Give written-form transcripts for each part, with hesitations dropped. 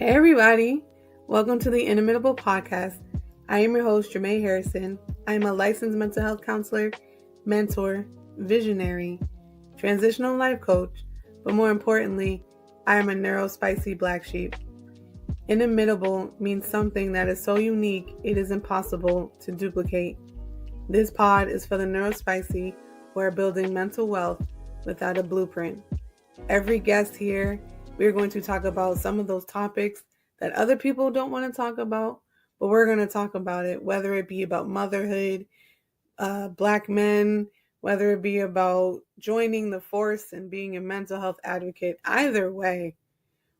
Hey everybody, welcome to the Inimitable Podcast. I am your host, Jermaine Harrison. I am a licensed mental health counselor, mentor, visionary, transitional life coach, but more importantly, I am a neurospicy black sheep. Inimitable means something that is so unique it is impossible to duplicate. This pod is for the neurospicy who are building mental wealth without a blueprint. Every guest here, we're going to talk about some of those topics that other people don't want to talk about, but we're going to talk about it, whether it be about motherhood, Black men, whether it be about joining the force and being a mental health advocate. Either way,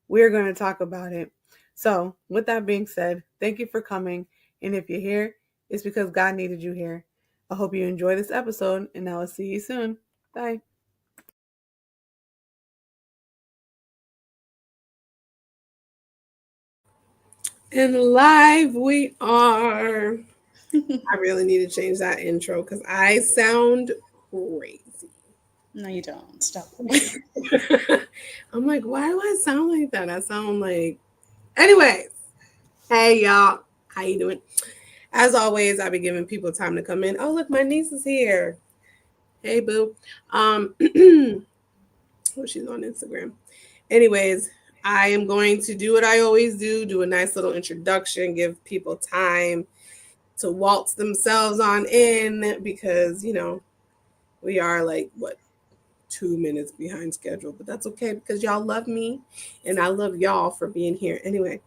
we're going to talk about it. So, with that being said, thank you for coming. And if you're here, it's because God needed you here. I hope you enjoy this episode, and I will see you soon. Bye. And live we are. I really need to change that intro because I sound crazy. No, you don't. Stop. I'm like, why do I sound like that? I sound like... Anyways, hey y'all. How you doing? As always, I be giving people time to come in. Oh, look, my niece is here. Hey, boo. Oh, she's on Instagram. Anyways, I am going to do what I always do a nice little introduction, give people time to waltz themselves on in because, we are like, 2 minutes behind schedule, but that's okay because y'all love me and I love y'all for being here. Anyway,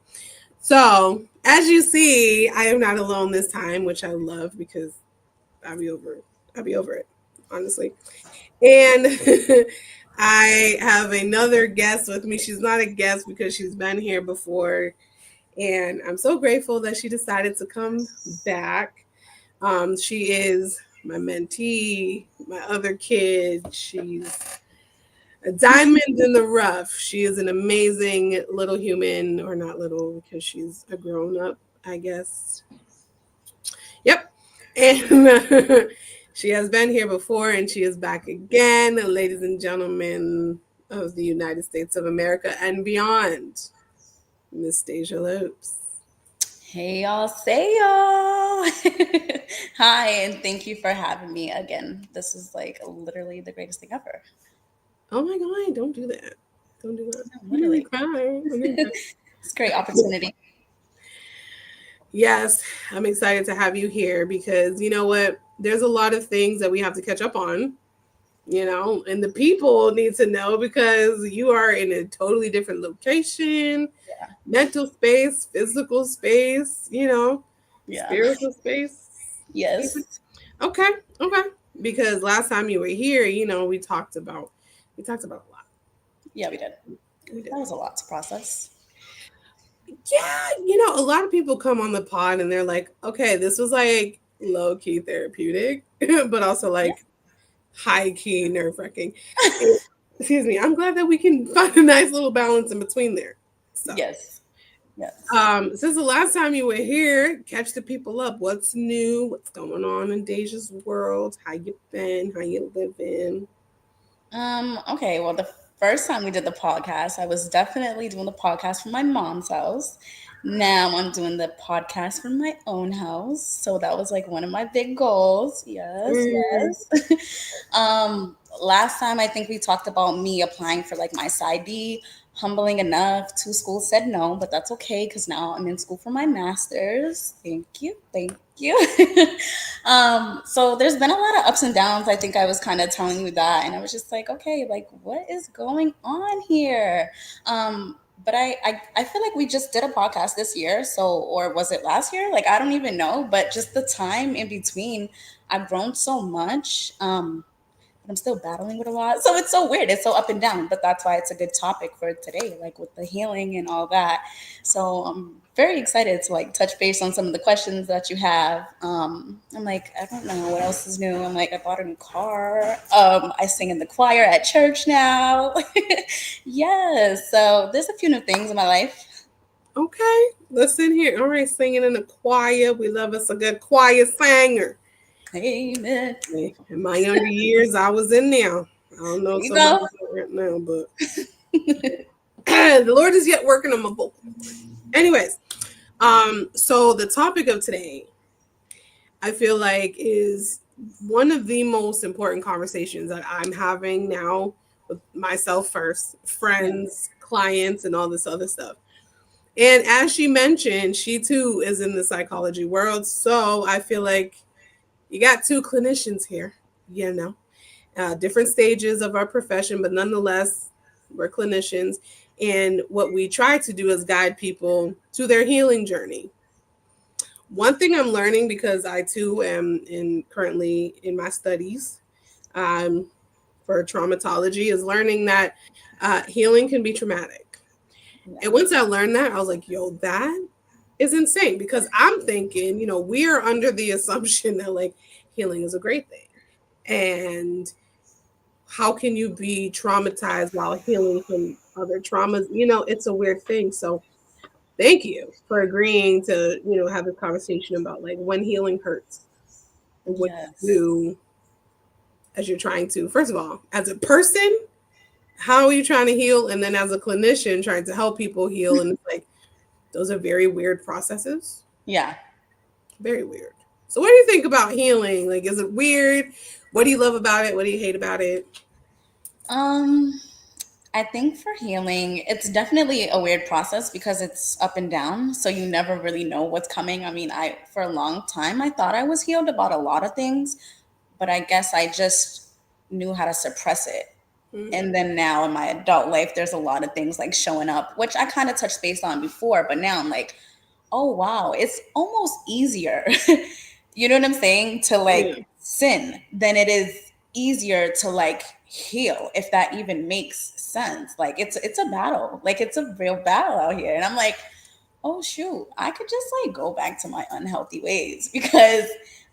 so as you see, I am not alone this time, which I love because I'll be over it, honestly. And I have another guest with me. She's not a guest because she's been here before. And I'm so grateful that she decided to come back. She is my mentee, my other kid. She's a diamond in the rough. She is an amazing little human, or not little because she's a grown up, I guess. Yep. And she has been here before and she is back again, ladies and gentlemen of the United States of America and beyond, Miss Deja Lopes. Hey, y'all. Say, y'all. Hi, and thank you for having me again. This is like literally the greatest thing ever. Oh my God, don't do that. Don't do that. No, literally. It's a great opportunity. Yes, I'm excited to have you here because you know what? There's a lot of things that we have to catch up on, and the people need to know because you are in a totally different location, mental space, physical space, spiritual space. Yes. Okay. Because last time you were here, we talked about a lot. Yeah, we did. That was a lot to process. Yeah, a lot of people come on the pod and they're like, okay, this was like low key therapeutic, but also like high key nerve wracking. Excuse me. I'm glad that we can find a nice little balance in between there. So, yes. Since the last time you were here, catch the people up. What's new? What's going on in Deja's world? How you been? How you living? Okay, well, the first time we did the podcast, I was definitely doing the podcast from my mom's house. Now I'm doing the podcast from my own house. So that was like one of my big goals. Yes. Last time I think we talked about me applying for like my PsyD. Humbling enough, 2 schools said no, but that's okay because now I'm in school for my master's. Thank you. So there's been a lot of ups and downs. I think I was kind of telling you that, and I was just like, okay, like what is going on here? But I feel like we just did a podcast this year, or was it last year? Like I don't even know, but just the time in between, I've grown so much. But I'm still battling with a lot. So it's so weird. It's so up and down. But that's why it's a good topic for today, like with the healing and all that. So I'm very excited to like touch base on some of the questions that you have. I'm like, I don't know what else is new. I'm like, I bought a new car. I sing in the choir at church now. Yes. So there's a few new things in my life. Okay. Listen here. All right, singing in the choir. We love us a good choir singer. Amen. In my younger years, I was in there. I don't know You so go. much right now, but The Lord is yet working on my vocal cords. Anyways, so the topic of today, I feel like, is one of the most important conversations that I'm having now with myself first, Yeah. friends, clients, and all this other stuff. And as she mentioned, she too is in the psychology world. So I feel like you got two clinicians here, you know, different stages of our profession, but nonetheless, we're clinicians. And what we try to do is guide people to their healing journey. One thing I'm learning, because I too am currently in my studies um, for traumatology, is learning that healing can be traumatic. Yeah. And once I learned that, I was like, yo, that is insane, because I'm thinking, we are under the assumption that like healing is a great thing. And how can you be traumatized while healing from other traumas? It's a weird thing. So thank you for agreeing to, have this conversation about like when healing hurts and what you Yes. do as you're trying to, first of all, as a person, how are you trying to heal? And then as a clinician trying to help people heal. And it's like, those are very weird processes. Yeah. Very weird. So what do you think about healing? Like, is it weird? What do you love about it? What do you hate about it? Um, I think for healing, it's definitely a weird process because it's up and down. So you never really know what's coming. I mean, for a long time, I thought I was healed about a lot of things, but I guess I just knew how to suppress it. Mm-hmm. And then now in my adult life, there's a lot of things like showing up, which I kind of touched base on before, but now I'm like, oh wow, it's almost easier. You know what I'm saying? To Yeah. like sin than it is easier to like heal, if that even makes sense. Like it's a battle. Like it's a real battle out here. And I'm like, oh shoot, I could just like go back to my unhealthy ways because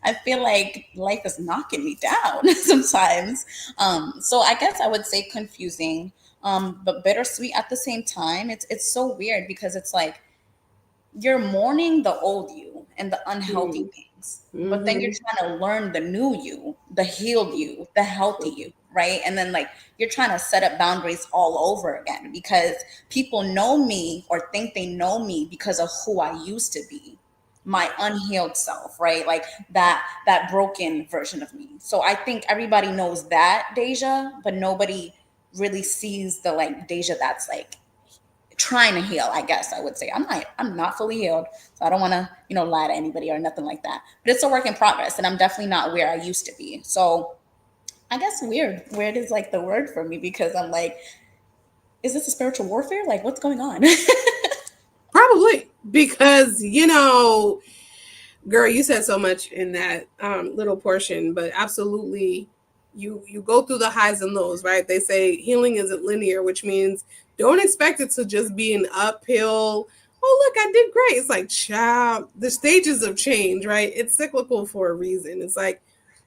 I feel like life is knocking me down sometimes. So I guess I would say confusing, but bittersweet at the same time. It's so weird because it's like you're mourning the old you and the unhealthy things, but then you're Mm-hmm. trying to learn the new you, the healed you, the healthy you, right? And then like you're trying to set up boundaries all over again because people know me or think they know me because of who I used to be, my unhealed self, right? Like that broken version of me. So I think everybody knows that Deja, but nobody really sees the like Deja that's like trying to heal. I guess I would say I'm not fully healed, so I don't want to lie to anybody or nothing like that, but it's a work in progress and I'm definitely not where I used to be. So I guess weird is like the word for me because I'm like, is this a spiritual warfare? Like what's going on? Probably because girl, you said so much in that little portion, but absolutely, you go through the highs and lows, right? They say healing isn't linear, which means don't expect it to just be an uphill. Oh, look, I did great. It's like, child, the stages of change, right? It's cyclical for a reason. It's like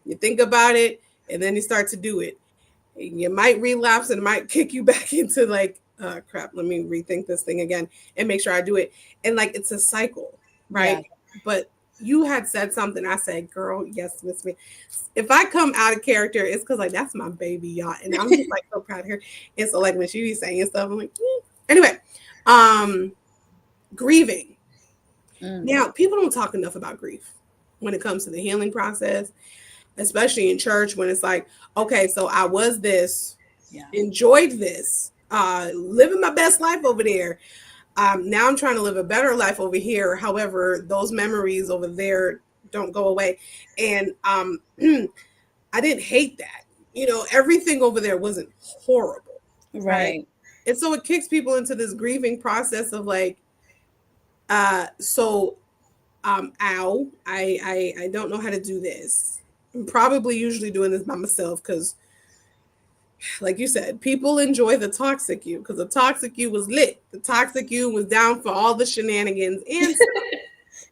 you think about it and then you start to do it. You might relapse and it might kick you back into like, crap, let me rethink this thing again and make sure I do it. And like it's a cycle, Yeah. right? But you had said something. I said, girl, yes, Miss Me. If I come out of character, it's because like that's my baby, y'all. And I'm just like so proud of her. And so like when she be saying stuff, I'm like, anyway, um, grieving. Mm, Now, people don't talk enough about grief when it comes to the healing process, especially in church when it's like, okay, so I was this, yeah. enjoyed this, living my best life over there. Now I'm trying to live a better life over here. However, those memories over there don't go away. And I didn't hate that. Everything over there wasn't horrible, right? Right. And so it kicks people into this grieving process of like, so ow, I don't know how to do this. I'm probably usually doing this by myself because like you said, people enjoy the toxic you because the toxic you was lit. The toxic you was down for all the shenanigans and stuff.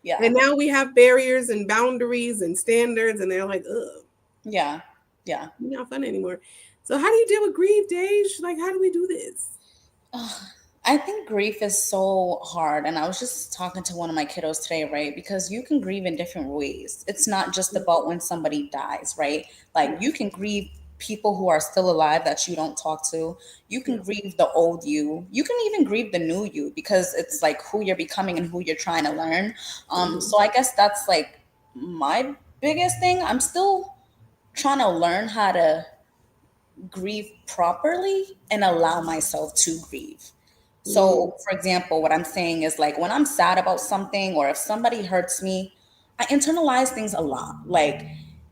Yeah. And now we have barriers and boundaries and standards, and they're like, ugh, Yeah. Yeah. you're not fun anymore. So how do you deal with grief, Dage? Like, how do we do this? Ugh, I think grief is so hard. And I was just talking to one of my kiddos today, right? Because you can grieve in different ways. It's not just about when somebody dies, right? Like you can grieve people who are still alive that you don't talk to. You can Yeah. grieve the old you. You can even grieve the new you because it's like who you're becoming and who you're trying to learn. Mhm. So I guess that's like my biggest thing. I'm still trying to learn how to grieve properly and allow myself to grieve. Mhm. So, for example, what I'm saying is like when I'm sad about something or if somebody hurts me, I internalize things a lot. Like,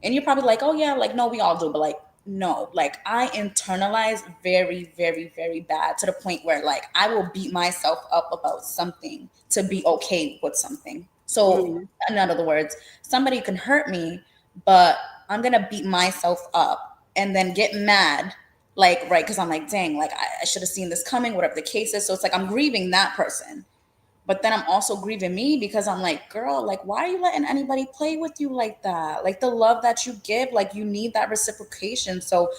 and you're probably like, oh, yeah, like, no, we all do. But like, no, like I internalize very, very, very bad to the point where like I will beat myself up about something to be okay with something. So, Mhm. in other words, somebody can hurt me, but I'm going to beat myself up and then get mad like right because I'm like dang like I should have seen this coming whatever the case is, so it's like I'm grieving that person, but then I'm also grieving me because I'm like girl like why are you letting anybody play with you like that, like the love that you give, like you need that reciprocation. So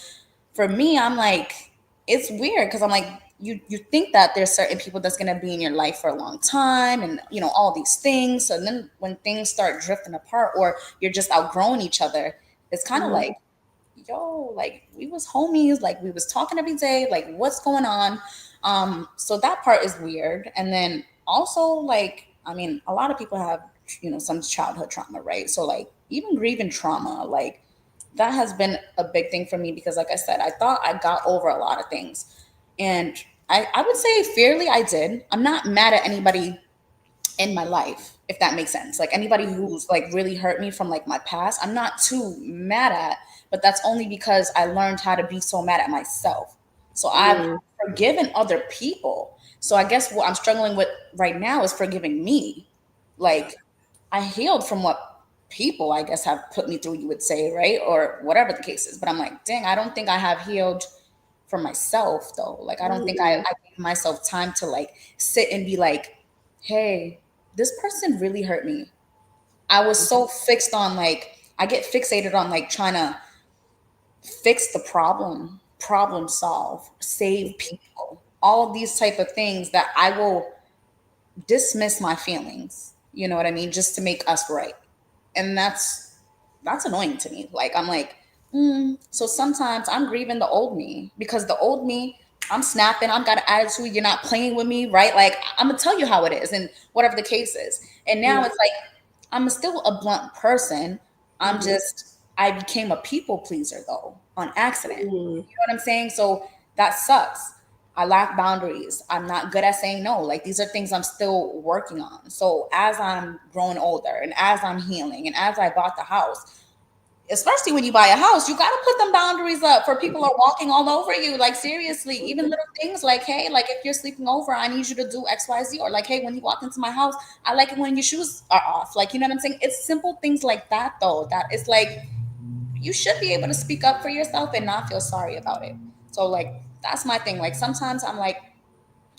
for me I'm like it's weird because I'm like you think that there's certain people that's going to be in your life for a long time and you know all these things, so then when things start drifting apart or you're just outgrowing each other, it's kind of Mhm. like yo, like we was homies, like we was talking every day, like what's going on? So that part is weird. And then also like, I mean, a lot of people have, you know, some childhood trauma, right? So like even grieving trauma, like that has been a big thing for me because like I said, I thought I got over a lot of things. And I would say fairly I did. I'm not mad at anybody in my life, if that makes sense. Like anybody who's like really hurt me from like my past, I'm not too mad at, but that's only because I learned how to be so mad at myself. So I've Mhm. forgiven other people. So I guess what I'm struggling with right now is forgiving me. Like I healed from what people I guess have put me through, you would say, right? Or whatever the case is. But I'm like, dang, I don't think I have healed for myself though. Like I don't think Mhm. I gave myself time to like sit and be like, hey, this person really hurt me. I was so fixed on like I get fixated on like trying to fix the problem solve, save people, all of these type of things that I will dismiss my feelings. You know what I mean? Just to make us right. And that's annoying to me. Like I'm like, so sometimes I'm grieving the old me because the old me, I'm snapping, I've got an attitude, you're not playing with me, right? Like I'm gonna tell you how it is and whatever the case is. And now it's like I'm still a blunt person. I'm Mhm. just I became a people pleaser though on accident. Mhm. You know what I'm saying? So that sucks. I lack boundaries. I'm not good at saying no. Like these are things I'm still working on. So as I'm growing older and as I'm healing and as I bought the house, especially when you buy a house, you got to put them boundaries up for people are walking all over you. Like seriously, even little things like, hey, like if you're sleeping over, I need you to do X, Y, Z. Or like, hey, when you walk into my house, I like it when your shoes are off. Like, you know what I'm saying? It's simple things like that though, that it's like you should be able to speak up for yourself and not feel sorry about it. So like that's my thing. Like sometimes I'm like,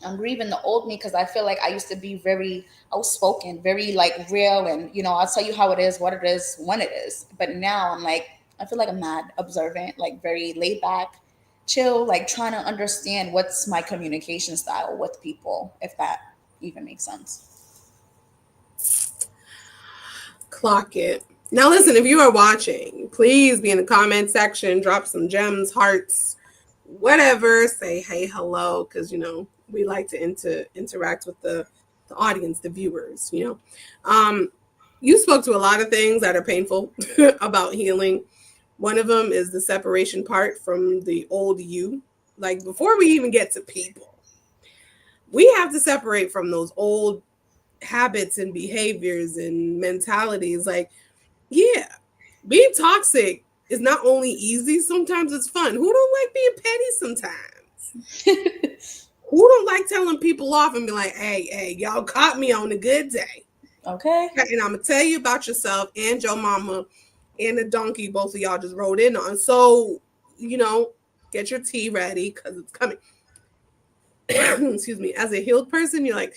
I'm grieving the old me because I feel like I used to be very outspoken, very like real, and you know, I'll tell you how it is, what it is, when it is. But now I'm like, I feel like I'm mad, observant, like very laid back, chill, like trying to understand what's my communication style with people, if that even makes sense. Clock it. Now, listen, if you are watching, please be in the comment section, drop some gems, hearts, whatever. Say hey, hello, because, we like to interact with the audience, the viewers, You spoke to a lot of things that are painful about healing. One of them is the separation part from the old you. Like, before we even get to people, we have to separate from those old habits and behaviors and mentalities. Like, yeah, being toxic is not only easy, sometimes it's fun. Who don't like being petty sometimes? Who don't like telling people off and be like, hey, y'all caught me on a good day. Okay. And I'm going to tell you about yourself and your mama and the donkey both of y'all just rode in on. So, you know, get your tea ready because it's coming. Excuse me. As a healed person, you're like,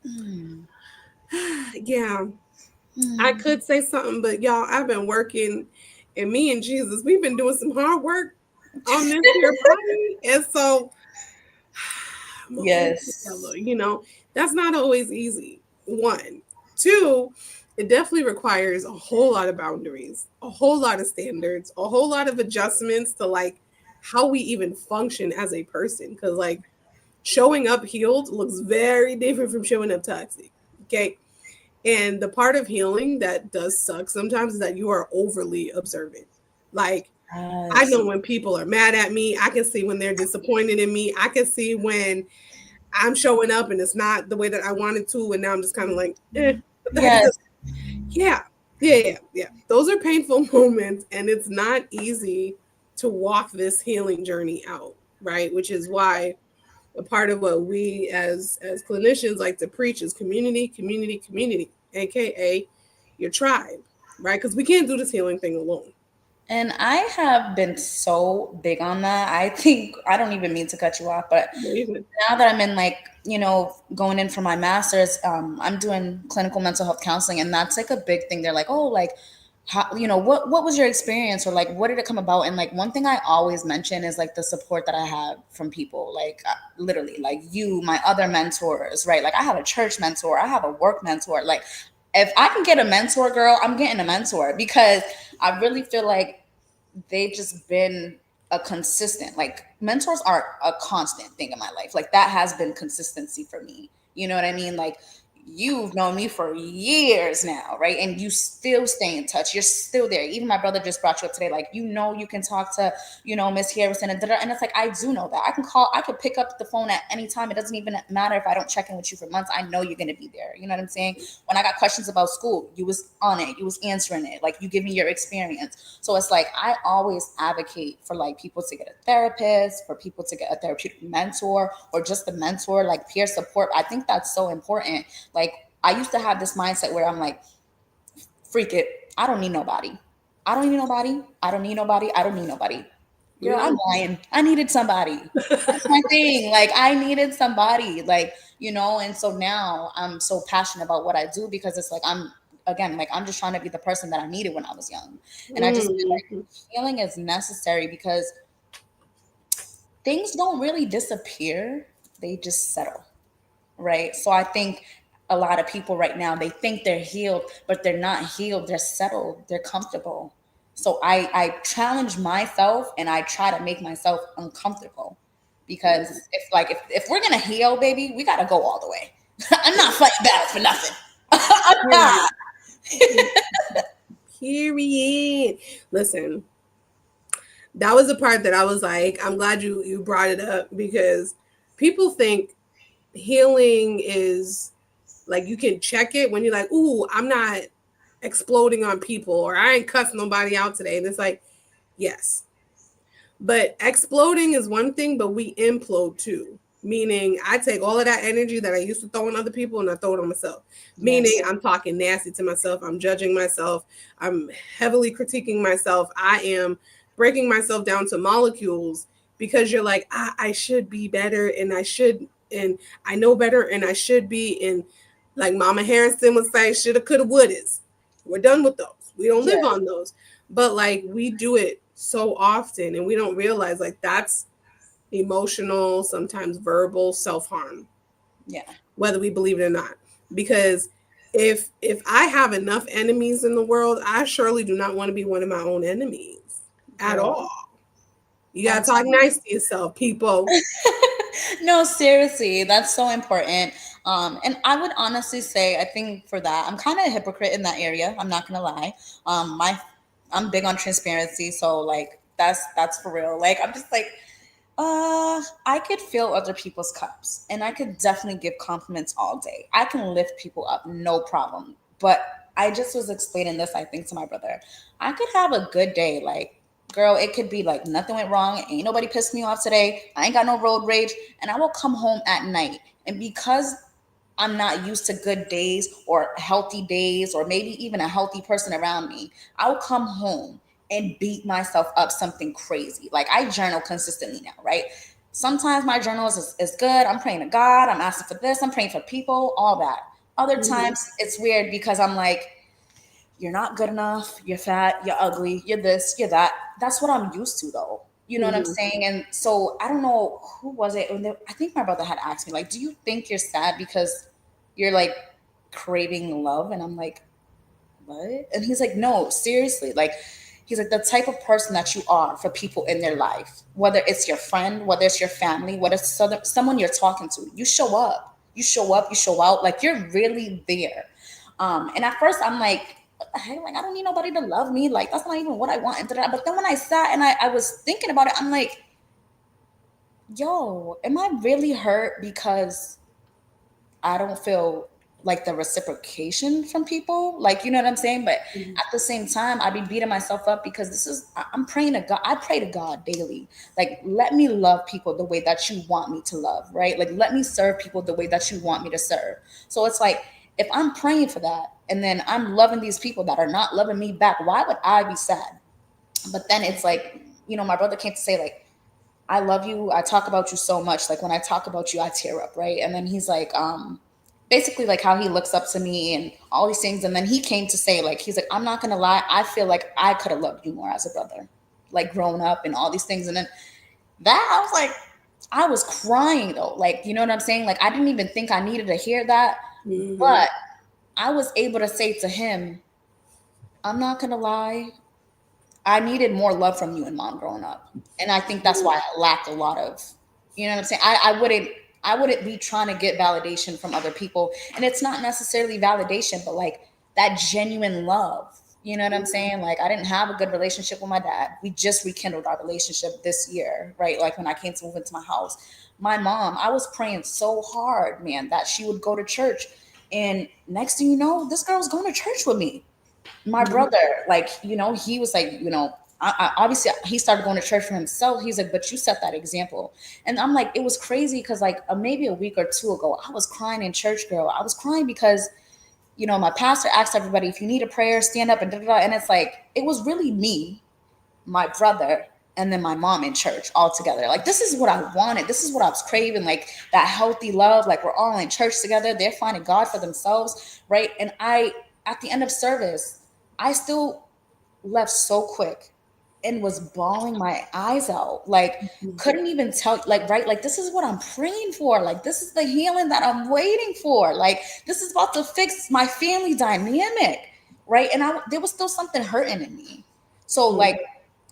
Mm, yeah, I mm. could say something, but y'all, I've been working, and me and Jesus, we've been doing some hard work on this here body. And so I'm gonna hold it Yes. together. That's not always easy. One. Two, it definitely requires a whole lot of boundaries, a whole lot of standards, a whole lot of adjustments to like how we even function as a person. Because like showing up healed looks very different from showing up toxic. Okay. And the part of healing that does suck sometimes is that you are overly observant. Like, I Yes. know when people are mad at me. I can see when they're disappointed in me. I can see when I'm showing up and it's not the way that I wanted to. And now I'm just kind of like, what the heck is this? Yes. Yeah. Yeah. Those are painful moments. And it's not easy to walk this healing journey out. Right. Which is why a part of what we as clinicians like to preach is community, community, community, aka your tribe, right? Because we can't do this healing thing alone. And I have been so big on that. I think I don't even mean to cut you off, but No, you're good. now that I'm in like, going in for my master's, I'm doing clinical mental health counseling, and that's like a big thing. They're like, oh, like, how, what was your experience, or like, what did it come about? And like, one thing I always mention is like the support that I have from people, like literally, like you, my other mentors, right? Like, I have a church mentor, I have a work mentor. Like, if I can get a mentor, girl, I'm getting a mentor, because I really feel like they've just been a consistent, like, mentors are a constant thing in my life. Like, that has been consistency for me. You know what I mean? Like, you've known me for years now, right? And you still stay in touch. You're still there. Even my brother just brought you up today. Like, you can talk to, Miss Harrison, and da-da. And it's like, I do know that. I could pick up the phone at any time. It doesn't even matter if I don't check in with you for months. I know you're gonna be there. You know what I'm saying? When I got questions about school, you was on it. You was answering it. Like, you give me your experience. So it's like, I always advocate for like people to get a therapist, for people to get a therapeutic mentor, or just a mentor, like peer support. I think that's so important. Like, I used to have this mindset where I'm like, freak it. I don't need nobody. I don't need nobody. I don't need nobody. I don't need nobody. Girl, I'm Mm. lying. I needed somebody. That's my thing. Like, I needed somebody. Like, and so now I'm so passionate about what I do, because it's like, again, like, I'm just trying to be the person that I needed when I was young. And I just feel like Mm. healing is necessary, because things don't really disappear, they just settle, right? So I think a lot of people right now, they think they're healed, but they're not healed. They're settled. They're comfortable. So I challenge myself, and I try to make myself uncomfortable, because if we're gonna heal, baby, we gotta go all the way. I'm not fighting battles for nothing. I'm Period. not. Period. Listen, that was the part that I was like, I'm glad you brought it up because people think healing is like you can check it when you're like, ooh, I'm not exploding on people or I ain't cussing nobody out today. And it's like, yes. But exploding is one thing, but we implode too. Meaning, I take all of that energy that I used to throw on other people and I throw it on myself. Meaning, Yes. I'm talking nasty to myself. I'm judging myself. I'm heavily critiquing myself. I am breaking myself down to molecules because you're like, I should be better and I should, and I know better and I should be. And like Mama Harrison would say, shoulda, coulda, wouldas. We're done with those. We don't live Yeah. on those. But like we do it so often and we don't realize like that's emotional, sometimes verbal self-harm, Yeah. whether we believe it or not. Because if I have enough enemies in the world, I surely do not want to be one of my own enemies at Girl, all. You gotta I'm talk telling nice to yourself, people. No, seriously, that's so important. And I would honestly say, I think for that, I'm kind of a hypocrite in that area. I'm not gonna lie. I'm big on transparency, so like, that's for real. Like, I'm just like, I could fill other people's cups, and I could definitely give compliments all day. I can lift people up, no problem. But I just was explaining this, I think, to my brother. I could have a good day, like, girl, it could be like nothing went wrong, ain't nobody pissed me off today, I ain't got no road rage, and I will come home at night. And because I'm not used to good days or healthy days, or maybe even a healthy person around me, I'll come home and beat myself up something crazy. Like, I journal consistently now, right? Sometimes my journal is good. I'm praying to God. I'm asking for this. I'm praying for people, all that. Other Mhm. times it's weird because I'm like, you're not good enough, you're fat, you're ugly, you're this, you're that. That's what I'm used to, though. You know what I'm Mhm. saying? And so I don't know who was it. I think my brother had asked me, like, do you think you're sad because you're like craving love? And I'm like, what? And he's like, no, seriously. Like, he's like, the type of person that you are for people in their life, whether it's your friend, whether it's your family, whether it's someone you're talking to, you show up. You show up, you show out. Like, you're really there. And at first, I'm like, what the heck? Like, I don't need nobody to love me. Like, that's not even what I want. But then when I sat and I was thinking about it, I'm like, yo, am I really hurt because I don't feel like the reciprocation from people? Like, you know what I'm saying? But Mhm. at the same time, I be beating myself up because I'm praying to God. I pray to God daily. Like, let me love people the way that you want me to love, right? Like, let me serve people the way that you want me to serve. So it's like, if I'm praying for that and then I'm loving these people that are not loving me back, why would I be sad? But then it's like, my brother came to say, like, I love you. I talk about you so much. Like, when I talk about you, I tear up, right? And then he's like, basically like how he looks up to me and all these things. And then he came to say, like, he's like, I'm not gonna lie, I feel like I could have loved you more as a brother, like grown up and all these things. And then that I was like, I was crying though. Like, you know what I'm saying? Like, I didn't even think I needed to hear that. Mhm. But I was able to say to him, I'm not gonna lie, I needed more love from you and mom growing up. And I think that's why I lacked a lot of, you know what I'm saying? I wouldn't be trying to get validation from other people. And it's not necessarily validation, but like that genuine love. You know what I'm saying? Like, I didn't have a good relationship with my dad. We just rekindled our relationship this year, right? Like, when I came to move into my house. My mom, I was praying so hard, man, that she would go to church. And next thing you know, this girl's going to church with me. My Mhm. brother, like, he was like, obviously he started going to church for himself. He's like, but you set that example. And I'm like, it was crazy because like maybe a week or two ago, I was crying in church, girl. I was crying because my pastor asked everybody, if you need a prayer, stand up and da da da. And it's like, it was really me, my brother, and then my mom in church all together. Like, this is what I wanted. This is what I was craving. Like, that healthy love. Like, we're all in church together. They're finding God for themselves, right? And at the end of service, I still left so quick and was bawling my eyes out. Like, couldn't even tell, like, right? Like, this is what I'm praying for. Like, this is the healing that I'm waiting for. Like, this is about to fix my family dynamic, right? And there was still something hurting in me. So, Mhm. like,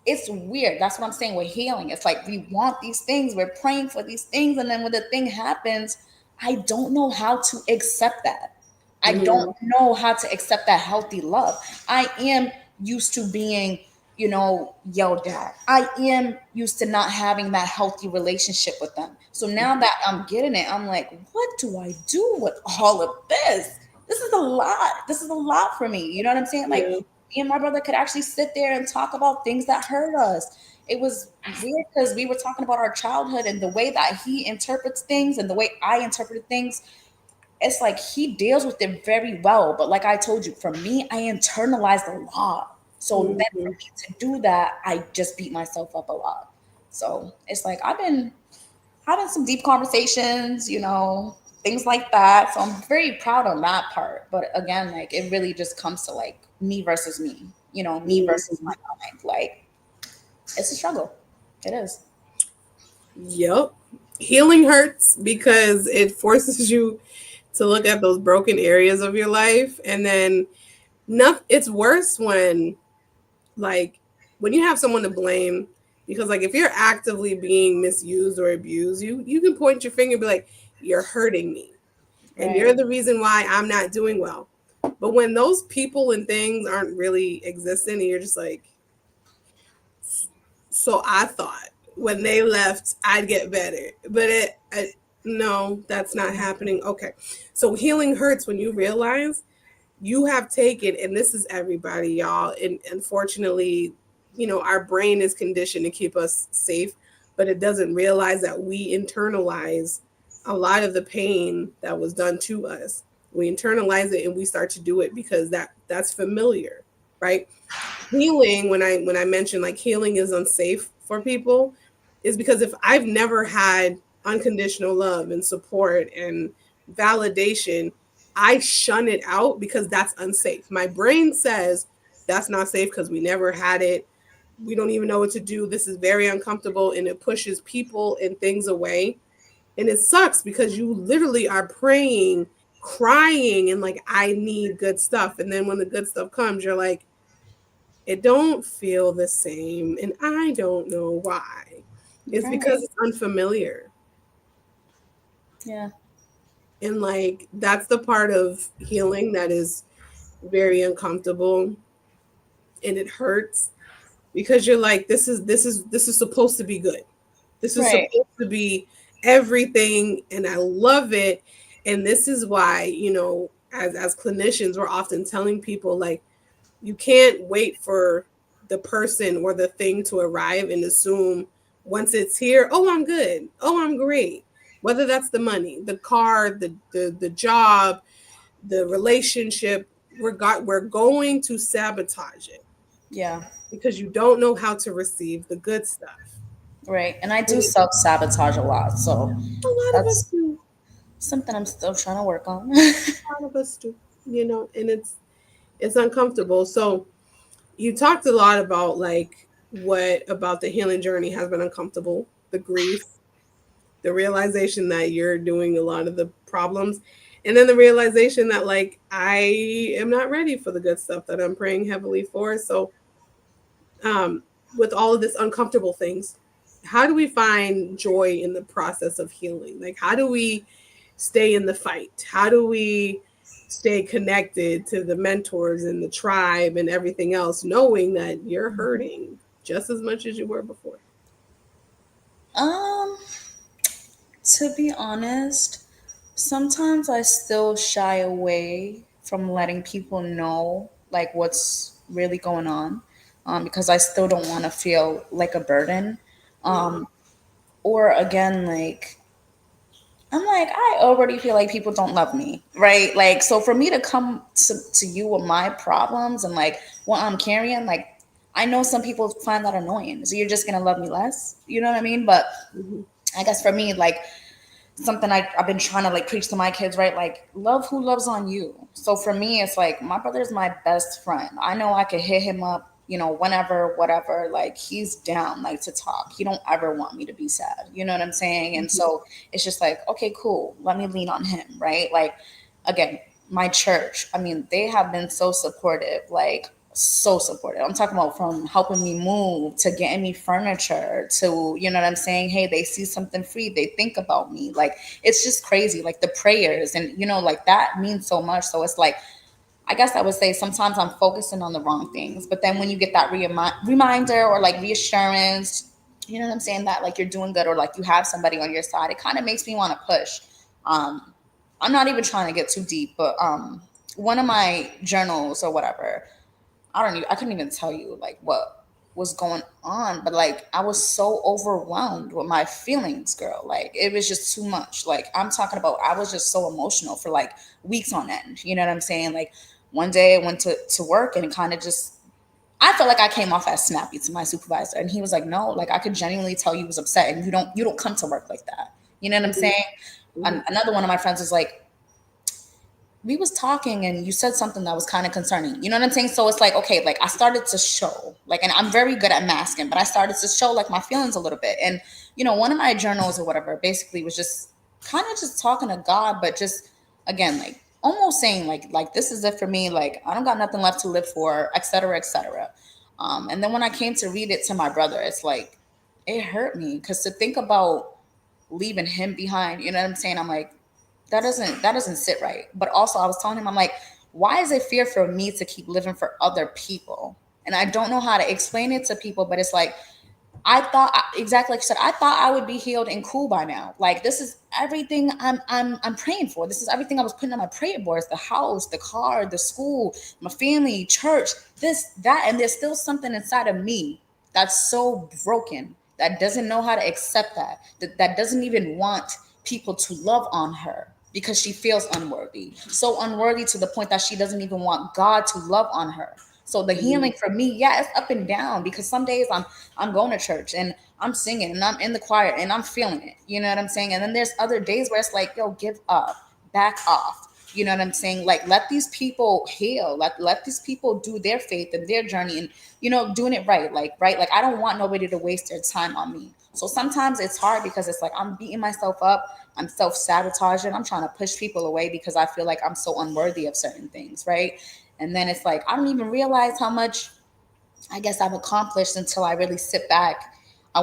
it's weird. That's what I'm saying with healing. It's like we want these things, we're praying for these things, and then when the thing happens, I don't know how to accept that. I don't Mhm. know how to accept that healthy love. I am used to being, yelled at. I am used to not having that healthy relationship with them. So now that I'm getting it, I'm like, what do I do with all of this? This is a lot. This is a lot for me. You know what I'm saying? Like, Yeah. me and my brother could actually sit there and talk about things that hurt us. It was weird because we were talking about our childhood and the way that he interprets things and the way I interpreted things. It's like he deals with it very well. But like I told you, for me, I internalized a lot. So then for Mhm. me to do that, I just beat myself up a lot. So it's like I've been having some deep conversations, things like that. So I'm very proud on that part. But again, like, it really just comes to like me versus me, me versus my Mhm. mind. Like, it's a struggle. It is. Yep. Healing hurts because it forces you to look at those broken areas of your life, and then it's worse when, like, when you have someone to blame, because like if you're actively being misused or abused, you can point your finger and be like, you're hurting me and Right. you're the reason why I'm not doing well. But when those people and things aren't really existing and you're just like, so I thought when they left I'd get better, but no, that's not happening. Okay, so healing hurts when you realize you have taken, and this is everybody, y'all, and unfortunately, our brain is conditioned to keep us safe, but it doesn't realize that we internalize a lot of the pain that was done to us. We internalize it and we start to do it because that's familiar, right? Healing, when I mention like healing is unsafe for people, is because if I've never had unconditional love and support and validation, I shun it out because that's unsafe. My brain says that's not safe because we never had it. We don't even know what to do. This is very uncomfortable, and it pushes people and things away. And it sucks because you literally are praying, crying and like, I need good stuff. And then when the good stuff comes, you're like, it don't feel the same. And I don't know why. It's Right. because it's unfamiliar. Yeah. And like, that's the part of healing that is very uncomfortable and it hurts because you're like, this is supposed to be good. This is Right. supposed to be everything, and I love it. And this is why, as clinicians, we're often telling people like, you can't wait for the person or the thing to arrive and assume once it's here, oh, I'm good, oh, I'm great. Whether that's the money, the car, the job, the relationship, we're going to sabotage it Yeah. because you don't know how to receive the good stuff. Right. And I do And it, self sabotage a lot. So a lot of us that's do. something I'm still trying to work on. A lot of us do. And it's uncomfortable. So you talked a lot about like what about the healing journey has been uncomfortable, the grief, the realization that you're doing a lot of the problems, and then the realization that like I am not ready for the good stuff that I'm praying heavily for. So um, with all of this uncomfortable things, how do we find joy in the process of healing? Like, how do we stay in the fight? How do we stay connected to the mentors and the tribe and everything else, knowing that you're hurting just as much as you were before? um, to be honest, sometimes I still shy away from letting people know like what's really going on, because I still don't want to feel like a burden. Yeah. Um, or again, like I'm like, I already feel like people don't love me, right? Like, so for me to come to you with my problems and like what I'm carrying, like, I know some people find that annoying. So you're just gonna love me less, you know what I mean? But Hmm. I guess for me, like, something I've been trying to like preach to my kids, right? Like, love who loves on you. So for me, it's like my brother's my best friend. I know I could hit him up, whenever, whatever. Like, he's down, like, to talk. He don't ever want me to be sad. You know what I'm saying? And Hmm. so it's just like, okay, cool. Let me lean on him, right? Like, again, my church. I mean, they have been so supportive. Like, so supportive. I'm talking about from helping me move to getting me furniture to, you know what I'm saying? Hey, they see something free, they think about me. Like, it's just crazy. Like the prayers and, like that means so much. So it's like, I guess I would say sometimes I'm focusing on the wrong things. But then when you get that reminder or like reassurance, you know what I'm saying? That like you're doing good or like you have somebody on your side, it kind of makes me want to push. Um, I'm not even trying to get too deep, but one of my journals or whatever, I couldn't even tell you like what was going on, but like I was so overwhelmed with my feelings, girl. Like it was just too much. Like I'm talking about I was just so emotional for like weeks on end. You know what I'm saying? Like one day I went to work and kind of just I felt like I came off as snappy to my supervisor and he was like, "No, like I could genuinely tell you was upset and you don't come to work like that." You know what I'm Hmm. saying? Hmm. Another one of my friends was like, we was talking and you said something that was kind of concerning. You know what I'm saying? So it's like, okay, like I started to show, like, and I'm very good at masking, but I started to show like my feelings a little bit. And, one of my journals or whatever basically was just kind of just talking to God, but just again, like almost saying like this is it for me. Like I don't got nothing left to live for, et cetera, et cetera. And then when I came to read it to my brother, it's like, it hurt me because to think about leaving him behind, you know what I'm saying? I'm like, that doesn't sit right. But also I was telling him, I'm like, why is it fear for me to keep living for other people? And I don't know how to explain it to people, but it's like I thought exactly like you said, I thought I would be healed and cool by now. Like this is everything I'm praying for. This is everything I was putting on my prayer boards: the house, the car, the school, my family, church, this, that, and there's still something inside of me that's so broken that doesn't know how to accept that doesn't even want people to love on her because she feels unworthy. So unworthy to the point that she doesn't even want God to love on her. So the Hmm. healing for me, yeah, it's up and down because some days I'm going to church and I'm singing and I'm in the choir and I'm feeling it. You know what I'm saying? And then there's other days where it's like, yo, give up, back off. You know what I'm saying? Like let these people heal. Let these people do their faith and their journey and doing it right. Like right. Like I don't want nobody to waste their time on me. So sometimes it's hard because it's like I'm beating myself up, I'm self sabotaging, I'm trying to push people away because I feel like I'm so unworthy of certain things, right? And then it's like I don't even realize how much I guess I've accomplished until I really sit back. I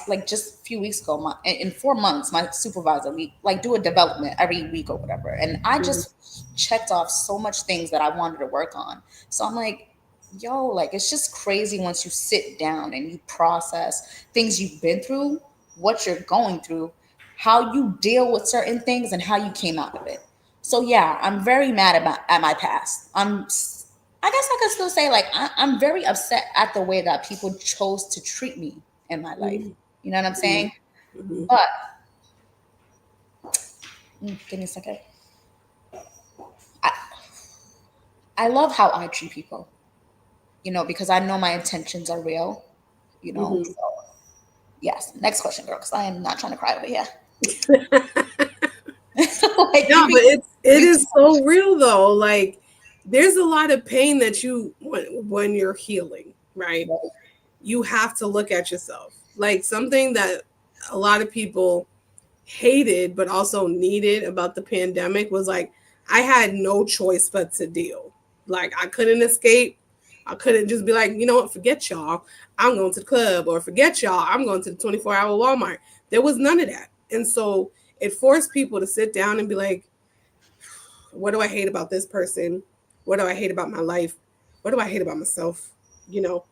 like just a few weeks ago, in 4 months, my supervisor, we like do a development every week or whatever. And I Mhm. just checked off so much things that I wanted to work on. So I'm like, yo, like it's just crazy once you sit down and you process things you've been through, what you're going through, how you deal with certain things, and how you came out of it. So yeah, I'm very mad at my past. I guess I could still say like I'm very upset at the way that people chose to treat me in my life. Mhm. You know what I'm Mhm. saying? Mhm. But give me a second. I, I love how I treat people, because I know my intentions are real, you know. Mhm. So, yes. Next question, girl, because I am not trying to cry over here. Like No, you but can it be too is so real though. Like there's a lot of pain that when you're healing, right? much. You have to look at yourself. Like something that a lot of people hated but also needed about the pandemic was like I had no choice but to deal. Like I couldn't escape. I couldn't just be like, you know what, forget y'all. I'm going to the club or forget y'all. I'm going to the 24-hour Walmart. There was none of that. And so it forced people to sit down and be like, what do I hate about this person? What do I hate about my life? What do I hate about myself? You know,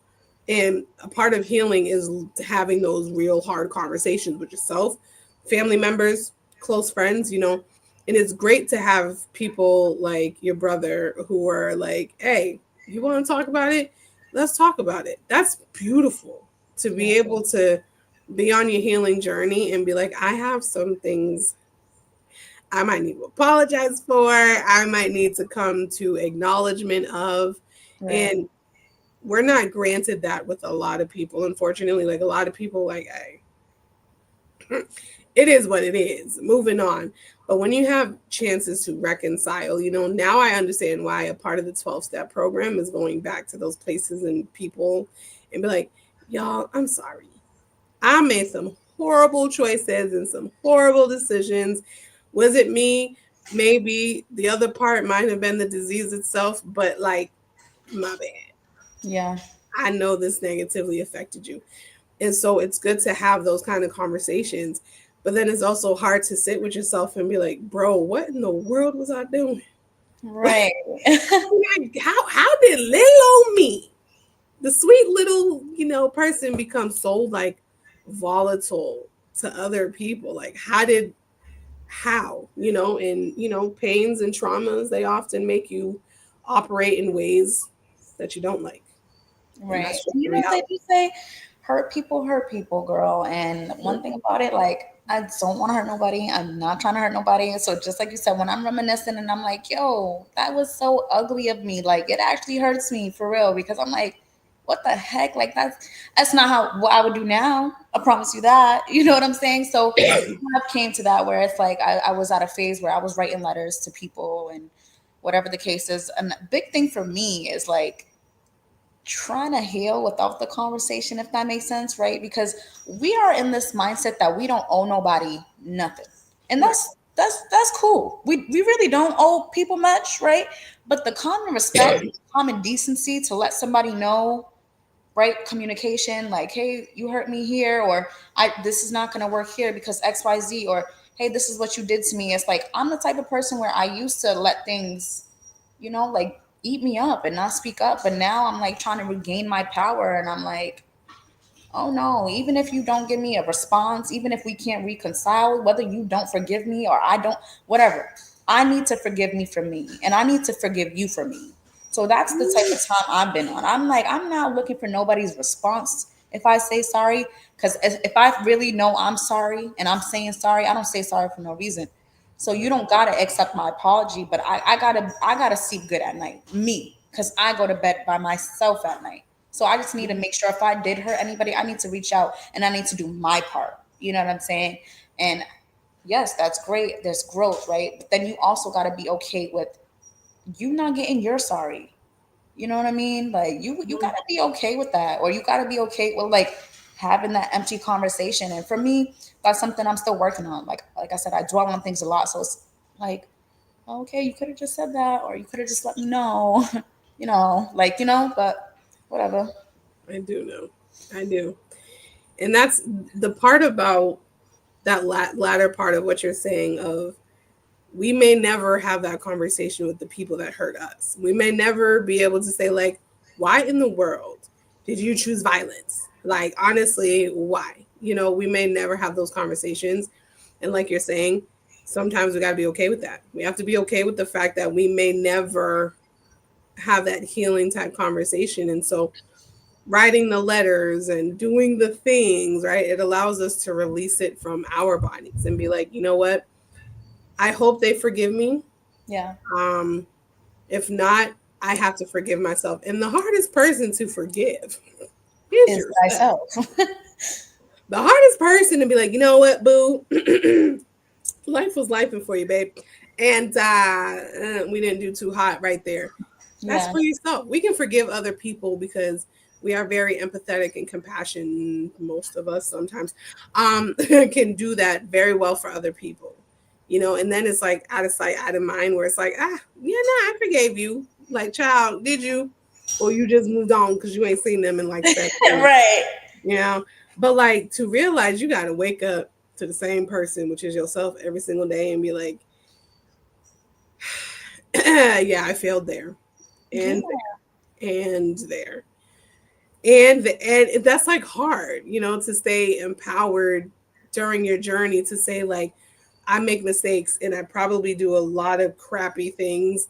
and a part of healing is having those real hard conversations with yourself, family members, close friends, And it's great to have people like your brother who are like, hey, you want to talk about it? Let's talk about it. That's beautiful to Yeah. be able to be on your healing journey and be like, I have some things I might need to apologize for. I might need to come to acknowledgement of. Right. And we're not granted that with a lot of people, unfortunately. Like a lot of people, like, hey, it is what it is. Moving on. But when you have chances to reconcile, now I understand why a part of the 12-step program is going back to those places and people and be like, y'all, I'm sorry. I made some horrible choices and some horrible decisions. Was it me? Maybe the other part might have been the disease itself, but like, my bad. Yeah. I know this negatively affected you. And so it's good to have those kind of conversations. But then it's also hard to sit with yourself and be like, bro, what in the world was I doing? Right. Like, how did little me, the sweet little, person become so like volatile to other people? Like and pains and traumas, they often make you operate in ways that you don't like. And Right. that's just the They reality. do say hurt people, girl. And one thing about it, like, I don't want to hurt nobody. I'm not trying to hurt nobody. So just like you said, when I'm reminiscing and I'm like, yo, that was so ugly of me. Like, it actually hurts me for real because I'm like, what the heck? Like, that's not what I would do now. I promise you that. You know what I'm saying? So I came to that where it's like I was at a phase where I was writing letters to people and whatever the case is. And a big thing for me is like trying to heal without the conversation, if that makes sense, right? Because we are in this mindset that we don't owe nobody nothing, and Right. that's cool. We really don't owe people much, right? But the common respect, common decency to let somebody know, right? Communication, like, hey, you hurt me here, or I this is not going to work here because XYZ, or hey, this is what you did to me. It's like I'm the type of person where I used to let things, like eat me up and not speak up. But now I'm like trying to regain my power and I'm like, oh no, even if you don't give me a response, even if we can't reconcile, whether you don't forgive me or I don't, whatever, I need to forgive me for me and I need to forgive you for me. So that's the type of time I've been on. I'm like, I'm not looking for nobody's response if I say sorry. Because if I really know I'm sorry and I'm saying sorry, I don't say sorry for no reason. So you don't gotta accept my apology, but I gotta sleep good at night. Me, because I go to bed by myself at night. So I just need to make sure if I did hurt anybody, I need to reach out and I need to do my part. You know what I'm saying? And yes, that's great. There's growth, right? But then you also got to be okay with you not getting your sorry. You know what I mean? Like you got to be okay with that, or you got to be okay with like having that empty conversation. And for me, that's something I'm still working on. Like I said, I dwell on things a lot. So it's like, okay, you could have just said that, or you could have just let me know, but whatever. I do know. I do. And that's the part about that latter part of what you're saying of we may never have that conversation with the people that hurt us. We may never be able to say like, why in the world did you choose violence? Like honestly, why? We may never have those conversations. And like you're saying, sometimes we got to be okay with that. We have to be okay with the fact that we may never have that healing type conversation. And so writing the letters and doing the things, right? It allows us to release it from our bodies and be like, you know what? I hope they forgive me. Yeah. Um, if not, I have to forgive myself. And the hardest person to forgive is Is yourself. thyself. The hardest person to be like, you know what, boo? Life was life for you, babe. And we didn't do too hot right there. That's Yeah. for yourself. We can forgive other people because we are very empathetic and compassionate. Most of us sometimes can do that very well for other people. And then it's like out of sight, out of mind, where it's like, yeah, no, I forgave you. Like, child, did you? Or you just moved on because you ain't seen them in like 7 years. Right. You know? But like to realize you got to wake up to the same person, which is yourself, every single day and be like, yeah, I failed there Yeah. and and there. And that's like hard, to stay empowered during your journey to say like I make mistakes and I probably do a lot of crappy things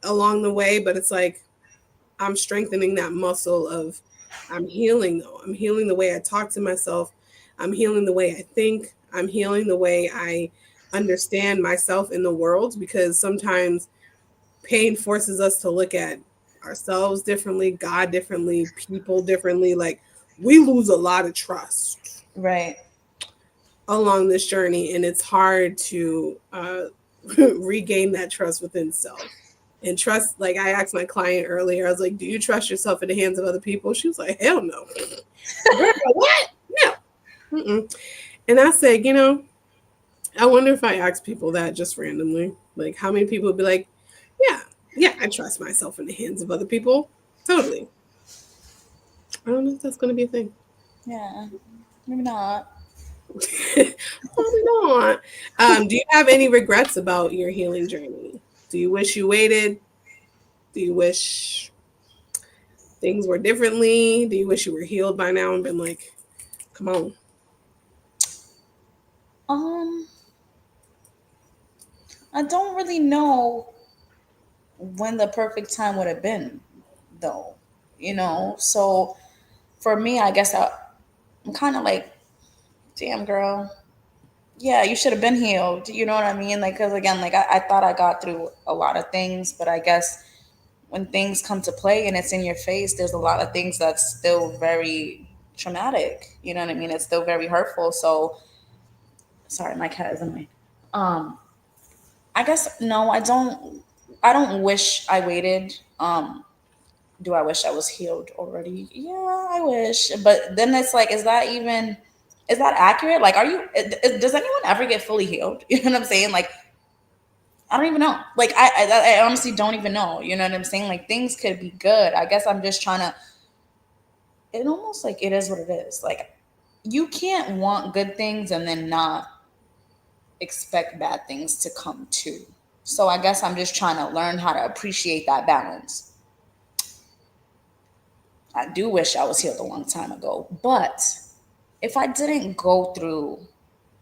along the way, but it's like I'm strengthening that muscle of I'm healing though. I'm healing the way I talk to myself. I'm healing the way I think. I'm healing the way I understand myself in the world because sometimes pain forces us to look at ourselves differently, God differently, people differently. Like we lose a lot of trust Right. along this journey, and it's hard to regain that trust within self. And trust, like I asked my client earlier, I was like, "Do you trust yourself in the hands of other people?" She was like, "Hell no, girl, what? No." Mm-mm. And I said, I wonder if I ask people that just randomly, like how many people would be like, "Yeah, yeah, I trust myself in the hands of other people." Totally. I don't know if that's going to be a thing. Yeah. Maybe not. Probably not. Do you have any regrets about your healing journey? Do you wish you waited? Do you wish things were differently? Do you wish you were healed by now and been like, come on? Um, I don't really know when the perfect time would have been, though. So for me, I guess I'm kind of like, damn, girl. Yeah, you should have been healed. You know what I mean? Like, because again, like I thought I got through a lot of things, but I guess when things come to play and it's in your face, there's a lot of things that's still very traumatic. You know what I mean? It's still very hurtful. So, sorry, my cat is annoying. Um, I guess no, I don't. I don't wish I waited. Do I wish I was healed already? Yeah, I wish. But then it's like, is that accurate? Like, does anyone ever get fully healed? You know what I'm saying? Like, I don't even know. Like, I honestly don't even know. You know what I'm saying? Like, things could be good. I guess I'm just trying to, it almost like it is what it is. Like, you can't want good things and then not expect bad things to come too. So I guess I'm just trying to learn how to appreciate that balance. I do wish I was healed a long time ago, but if I didn't go through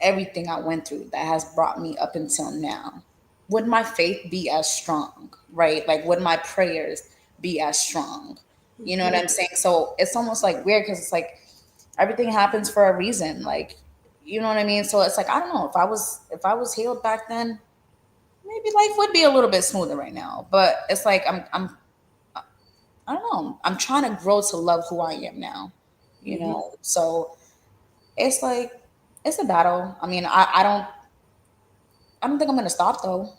everything I went through that has brought me up until now, would my faith be as strong, right? Like, would my prayers be as strong? You know what Mhm. I'm saying? So it's almost like weird because it's like everything happens for a reason. Like, you know what I mean? So it's like I don't know if I was healed back then, maybe life would be a little bit smoother right now. But it's like I don't know. I'm trying to grow to love who I am now. Mhm. So it's like it's a battle. I mean, I don't think I'm gonna stop though.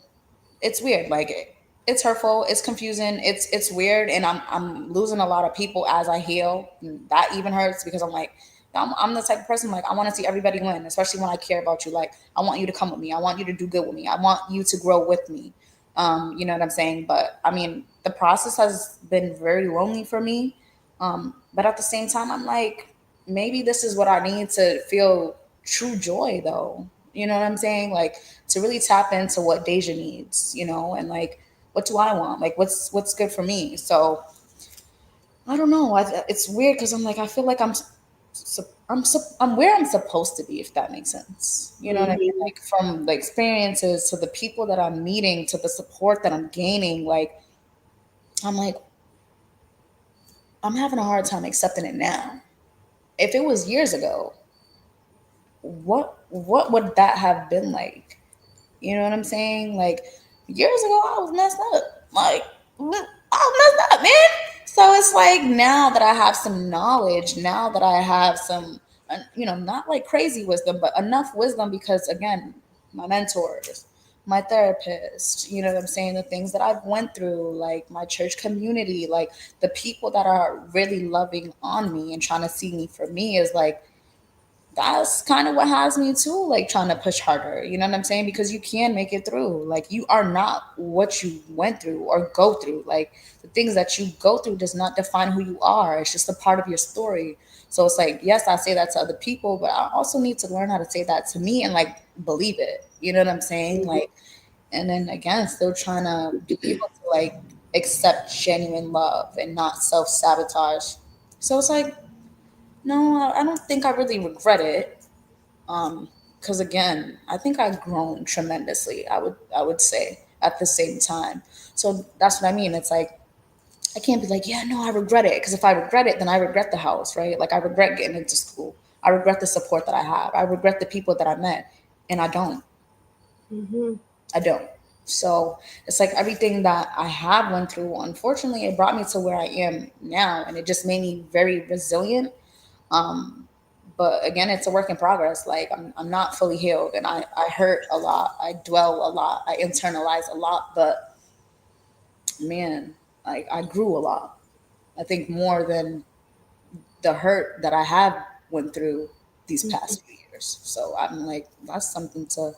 It's weird. Like it's hurtful. It's confusing. It's weird, and I'm losing a lot of people as I heal. And that even hurts because I'm like, I'm the type of person, like, I want to see everybody win, especially when I care about you. Like, I want you to come with me. I want you to do good with me. I want you to grow with me. You know what I'm saying? But I mean, the process has been very lonely for me. But at the same time, I'm like, maybe this is what I need to feel true joy, though. You know what I'm saying? Like, to really tap into what Deja needs, and like, what do I want? Like, what's good for me? So I don't know. It's weird because I'm like, I feel like I'm where I'm supposed to be, if that makes sense. You know what I mean? Mhm. Like, from the experiences to the people that I'm meeting to the support that I'm gaining. Like, I'm like, I'm having a hard time accepting it now. If it was years ago, what would that have been like? You know what I'm saying? Like, years ago, I was messed up. Like, I was messed up, man. So it's like, now that I have some knowledge, now that I have some, not like crazy wisdom, but enough wisdom, because again, my mentors, my therapist, you know what I'm saying? The things that I've went through, like my church community, like the people that are really loving on me and trying to see me for me, is like, that's kind of what has me too, like trying to push harder. You know what I'm saying? Because you can make it through. Like, you are not what you went through or go through. Like, the things that you go through does not define who you are. It's just a part of your story. So it's like, yes, I say that to other people, but I also need to learn how to say that to me and like believe it. You know what I'm saying? Like, and then again, still trying to be able to like accept genuine love and not self sabotage. So it's like, no, I don't think I really regret it. Because again, I think I've grown tremendously. I would say at the same time. So that's what I mean. It's like, I can't be like, yeah, no, I regret it. Because if I regret it, then I regret the house, right? Like, I regret getting into school. I regret the support that I have. I regret the people that I met, and I don't. Mhm. I don't. So it's like, everything that I have went through, unfortunately, it brought me to where I am now, and it just made me very resilient. um, but again, it's a work in progress. Like, I'm not fully healed, and I hurt a lot. I dwell a lot. I internalize a lot. But man, like, I grew a lot. I think more than the hurt that I have went through these Mhm. past few years. So I'm like, that's something to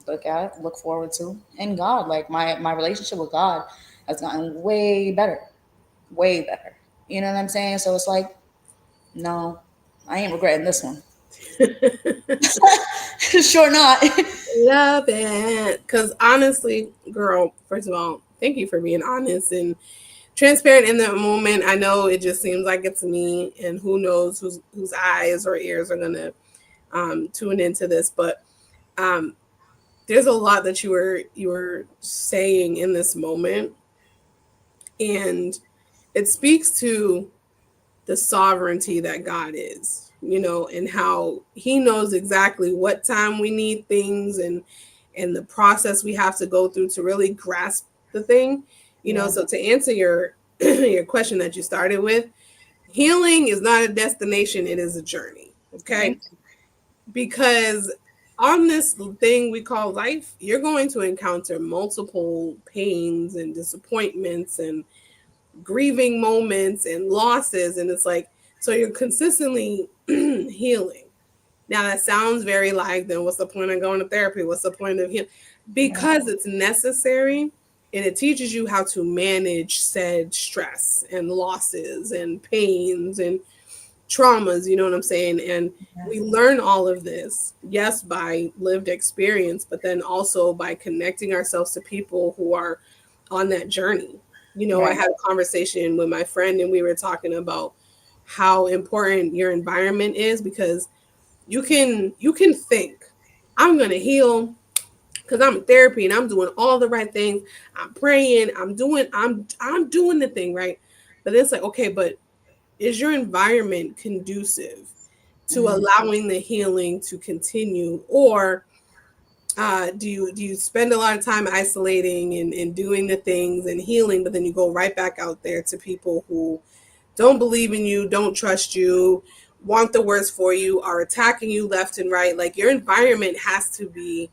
look at, look forward to. And God, like, my relationship with God has gotten way better, way better. You know what I'm saying? So it's like, no, I ain't regretting this one. Sure not. Love it. Because honestly, girl, first of all, thank you for being honest and transparent in that moment. I know it just seems like it's me, and who knows whose eyes or ears are gonna tune into this. But um, there's a lot that you were saying in this moment, and it speaks to the sovereignty that God is, and how he knows exactly what time we need things, and the process we have to go through to really grasp the thing. Yeah. So to answer your your question that you started with, healing is not a destination, it is a journey. Okay? Thank you. Because on this thing we call life, you're going to encounter multiple pains and disappointments and grieving moments and losses, and it's like, so you're consistently healing. Now that sounds very like, then what's the point of going to therapy? What's the point of healing? Yeah. Because it's necessary, and it teaches you how to manage said stress and losses and pains and traumas, you know what I'm saying? And we Yes. learn all of this, yes, by lived experience, but then also by connecting ourselves to people who are on that journey. I Right. had a conversation with my friend, and we were talking about how important your environment is, because you can think, I'm going to heal because I'm in therapy and I'm doing all the right things. I'm praying, I'm doing the thing right. But it's like, okay, but is your environment conducive to Mm, allowing the healing to continue, or do you spend a lot of time isolating and doing the things and healing, but then you go right back out there to people who don't believe in you, don't trust you, want the worst for you, are attacking you left and right? Like, your environment has to be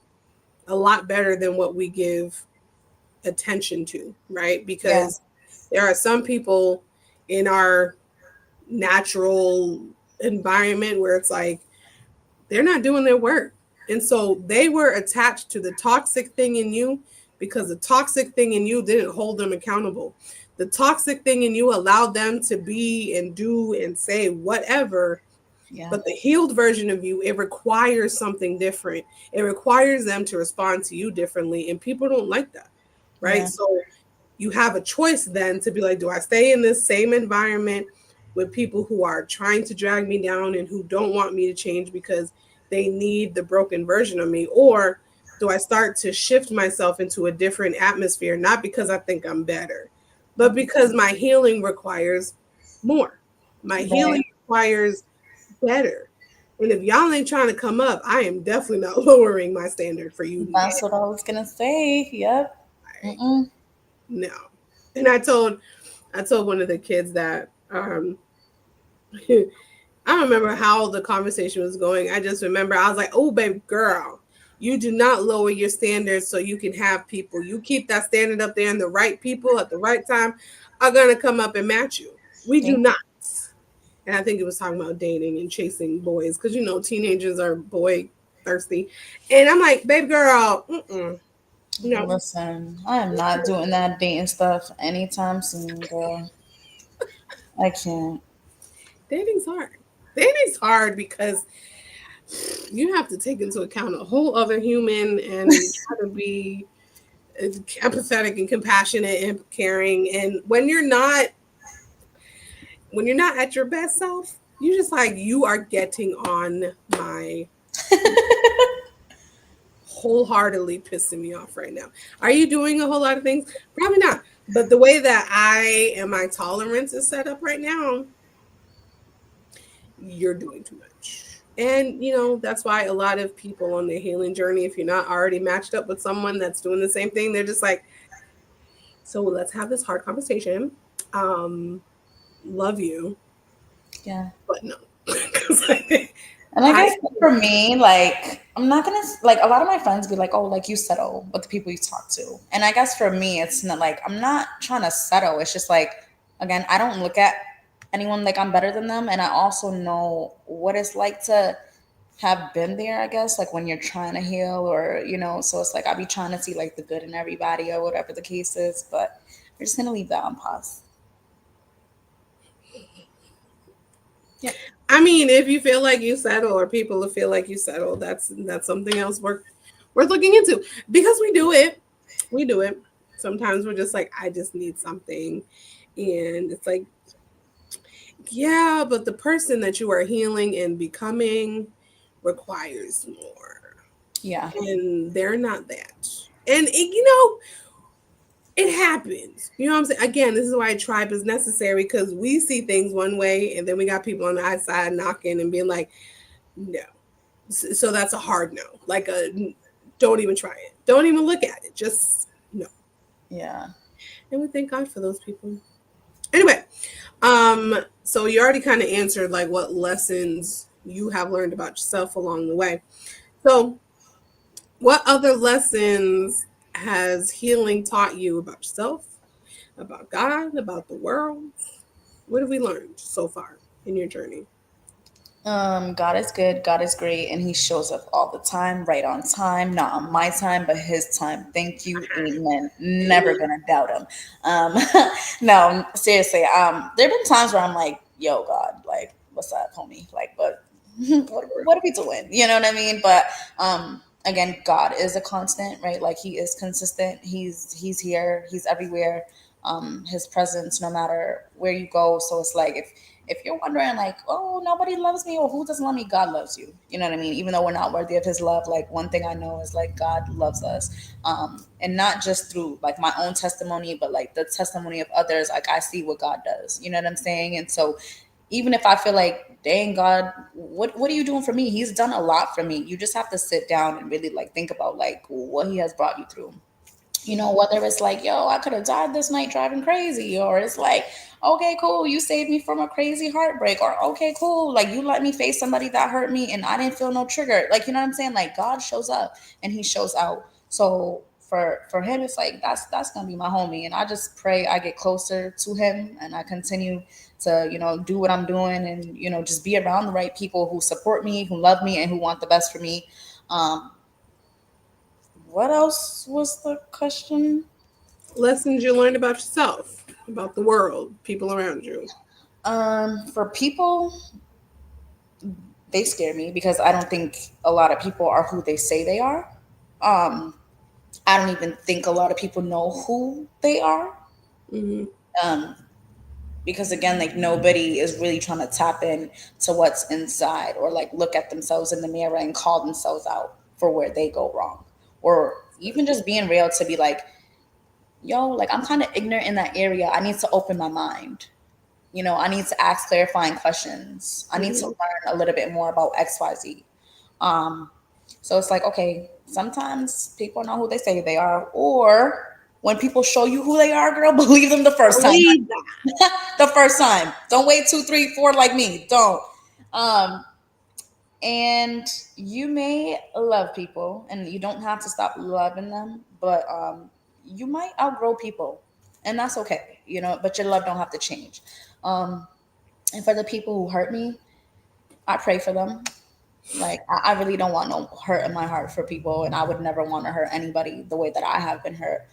a lot better than what we give attention to, right? yeah. Because there are some people in our natural environment where it's like they're not doing their work. And so they were attached to the toxic thing in you because the toxic thing in you didn't hold them accountable. The toxic thing in you allowed them to be and do and say whatever. Yeah. But the healed version of you, it requires something different. It requires them to respond to you differently. And people don't like that. Right. Yeah. So you have a choice then to be like, do I stay in this same environment with people who are trying to drag me down and who don't want me to change because they need the broken version of me? Or do I start to shift myself into a different atmosphere, not because I think I'm better, but because my healing requires more? My Right. healing requires better. And if y'all ain't trying to come up, I am definitely not lowering my standard for you. That's what I was gonna say. Yep. Mm-mm. No. And I told one of the kids that I don't remember how the conversation was going. I just remember I was like, "Oh, baby girl, you do not lower your standards so you can have people. You keep that standard up there, and the right people at the right time are gonna come up and match you. We Yeah. do not." And I think it was talking about dating and chasing boys because teenagers are boy thirsty, and I'm like, "Baby girl, no, Listen, I am not doing that dating stuff anytime soon, girl. I can't. dating's hard. Dating's hard because you have to take into account a whole other human and try to be empathetic and compassionate and caring. And when you're not at your best self, you just like you are getting on my wholeheartedly pissing me off right now. Are you doing a whole lot of things? Probably not. But the way that I and my tolerance is set up right now, you're doing too much. And that's why a lot of people on their healing journey, if you're not already matched up with someone that's doing the same thing, they're just like, so let's have this hard conversation. Um, Love you, Yeah. but no. 'Cause And I I guess for me, like, I'm not gonna like a lot of my friends be like, "Oh, like you settle with the people you talk to," and I guess for me, it's not like I'm not trying to settle. It's just like, again, I don't look at anyone like I'm better than them, and I also know what it's like to have been there. I guess like when you're trying to heal, or so it's like I be trying to see like the good in everybody or whatever the case is. But we're just gonna leave that on pause. Yep. I mean, if you feel like you settle, or people will feel like you settle, that's something else worth looking into because we do it. We do it. Sometimes we're just like, I just need something, and it's like, yeah, but the person that you are healing and becoming requires more, Yeah. and they're not that. And it happens. You know what I'm saying? Again, this is why tribe is necessary because we see things one way, and then we got people on the outside knocking and being like, no. So that's a hard no. Like don't even try it. Don't even look at it. Just no. Yeah. And we thank God for those people. Anyway, so you already kind of answered like what lessons you have learned about yourself along the way. So, what other lessons has healing taught you about yourself, about God, about the world? What have we learned so far in your journey? God is good, God is great, and He shows up all the time, right on time, not on my time, but His time. Thank you, amen. Never gonna doubt Him. Um, no, seriously. There have been times where I'm like, "Yo, God, like, what's up, homie? Like, what are we doing?" You know what I mean? But again, God is a constant, right? Like, He is consistent. He's here. He's everywhere. His presence, no matter where you go. So it's like if you're wondering like, oh, nobody loves me or who doesn't love me, God loves you. You know what I mean? Even though we're not worthy of His love, like one thing I know is like God loves us, and not just through like my own testimony, but like the testimony of others. Like I see what God does. You know what I'm saying? And so even if I feel like, dang God, what are you doing for me? He's done a lot for me. You just have to sit down and really like think about like what He has brought you through. Whether it's like, yo, I could have died this night driving crazy, or it's like, okay, cool, you saved me from a crazy heartbreak, or okay, cool, like you let me face somebody that hurt me and I didn't feel no trigger. Like, you know what I'm saying? Like, God shows up and He shows out. So for him, it's like that's gonna be my homie, and I just pray I get closer to him, and I continue to do what I'm doing, and just be around the right people who support me, who love me, and who want the best for me. Um, what else was the question? Lessons you learned about yourself, about the world, people around you. For people, they scare me because I don't think a lot of people are who they say they are. Um, I don't even think a lot of people know who they are. Mm-hmm. Um, because again, like nobody is really trying to tap in to what's inside, or like look at themselves in the mirror and call themselves out for where they go wrong, or even just being real to be like, yo, like I'm kind of ignorant in that area. I need to open my mind. I need to ask clarifying questions. I need to Mm-hmm. learn a little bit more about XYZ. Um, so it's like, okay, sometimes people know who they say they are, or when people show you who they are, girl, believe them the first time. Believe that. The first time. Don't wait 2, 3, 4 like me. Don't. Um, and you may love people, and you don't have to stop loving them, but you might outgrow people, and that's okay. But your love don't have to change. Um, and for the people who hurt me, I pray for them. Like I really don't want no hurt in my heart for people, and I would never want to hurt anybody the way that I have been hurt.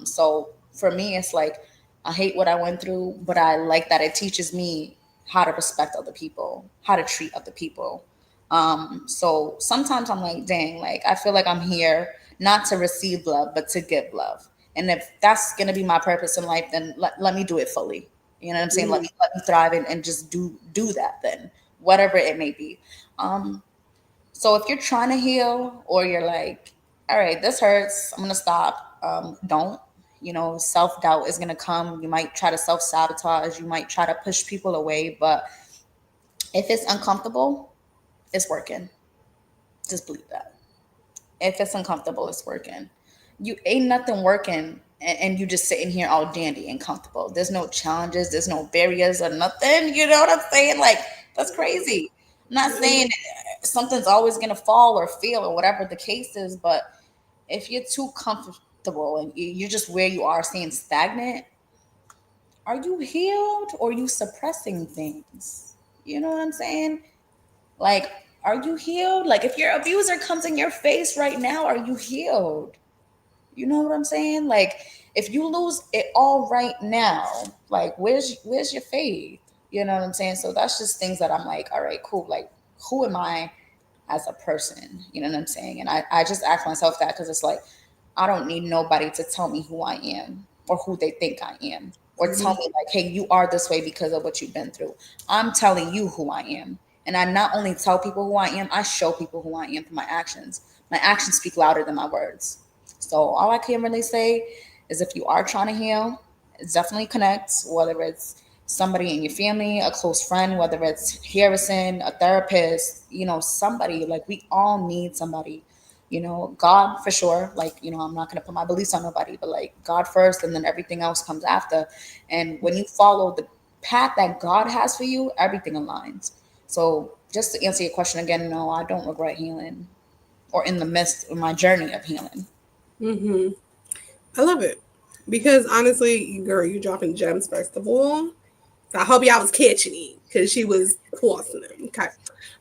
So for me, it's like I hate what I went through, but I like that it teaches me how to respect other people, how to treat other people. So sometimes I'm like, dang, like I feel like I'm here not to receive love, but to give love. And if that's gonna be my purpose in life, then let me do it fully. You know what I'm saying? Mm-hmm. Let me thrive and just do that then, whatever it may be. Um, so if you're trying to heal, or you're like, all right, this hurts, I'm gonna stop. Don't. Self doubt is gonna come. You might try to self sabotage. You might try to push people away. But if it's uncomfortable, it's working. Just believe that. If it's uncomfortable, it's working. You ain't nothing working, and you just sitting here all dandy and comfortable. There's no challenges. There's no barriers or nothing. You know what I'm saying? Like that's crazy. I'm not saying something's always gonna fall or fail or whatever the case is, but if you're too comfortable and you're just where you are, staying stagnant, are you healed or are you suppressing things? You know what I'm saying? Like, are you healed? Like, if your abuser comes in your face right now, are you healed? You know what I'm saying? Like, if you lose it all right now, like, where's your faith? You know what I'm saying? So that's just things that I'm like, all right, cool. Like, who am I as a person? You know what I'm saying? And I just ask myself that because it's like, I don't need nobody to tell me who I am or who they think I am, or tell Mm-hmm. me like, hey, you are this way because of what you've been through. I'm telling you who I am. And I not only tell people who I am, I show people who I am through my actions. My actions speak louder than my words. So all I can really say is if you are trying to heal, definitely connect, whether it's somebody in your family, a close friend, whether it's Harrison, a therapist, somebody. Like we all need somebody. God for sure. Like, I'm not gonna put my beliefs on nobody, but like God first, and then everything else comes after. And when you follow the path that God has for you, everything aligns. So just to answer your question again, no, I don't regret healing or in the midst of my journey of healing. Mm-hmm. I love it because honestly, girl, you dropping gems first of all. So I hope y'all was catching it because she was tossing them. Okay.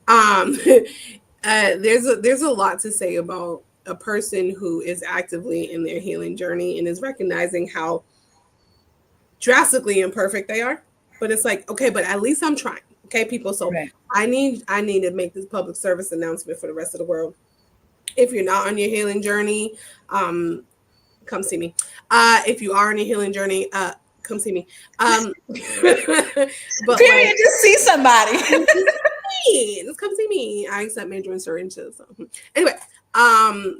Um, there's a lot to say about a person who is actively in their healing journey and is recognizing how drastically imperfect they are. But it's like, okay, but at least I'm trying. Okay, people. So Right. I need to make this public service announcement for the rest of the world. If you're not on your healing journey, um, come see me. If you are on a healing journey, come see me. But like, Period. Just see somebody. just come see me. I accept major and syringes. So. Anyway,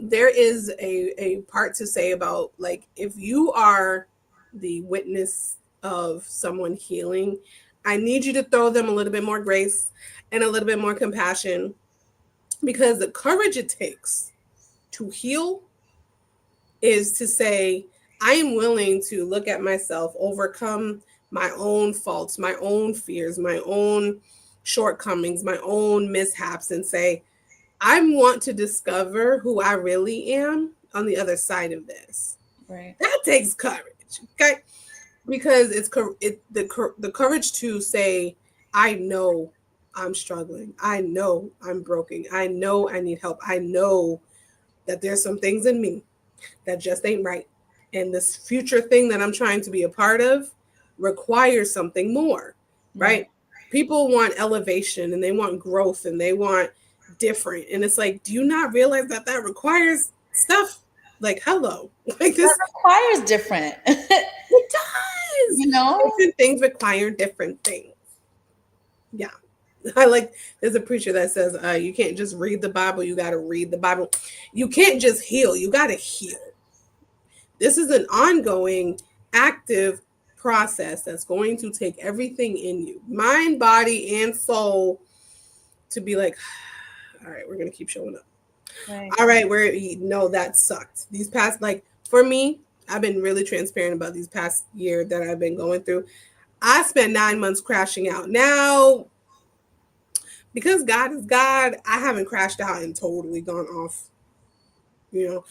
there is a part to say about like if you are the witness of someone healing, I need you to throw them a little bit more grace and a little bit more compassion because the courage it takes to heal is to say, I am willing to look at myself, overcome my own faults, my own fears, my own shortcomings, my own mishaps, and say, I want to discover who I really am. on the other side of this. Right. That takes courage, okay? Because the courage to say, I know I'm struggling. I know I'm broken. I know I need help. I know that there's some things in me that just ain't right. And this future thing that I'm trying to be a part of requires something more, Right. right? People want elevation and they want growth and they want different. And it's like, do you not realize that that requires stuff? Like, hello. Like That this, requires different. it does. You know? Different things require different things. Yeah. I like there's a preacher that says you can't just read the Bible, you got to read the Bible. You can't just heal, you got to heal. This is an ongoing, active process that's going to take everything in you, mind, body, and soul, to be like, all right, we're going to keep showing up. Right. All right, no, that sucked. These past, like, for me, I've been really transparent about these past year that I've been going through. I spent 9 months crashing out. Now, because God is God, I haven't crashed out and totally gone off, you know.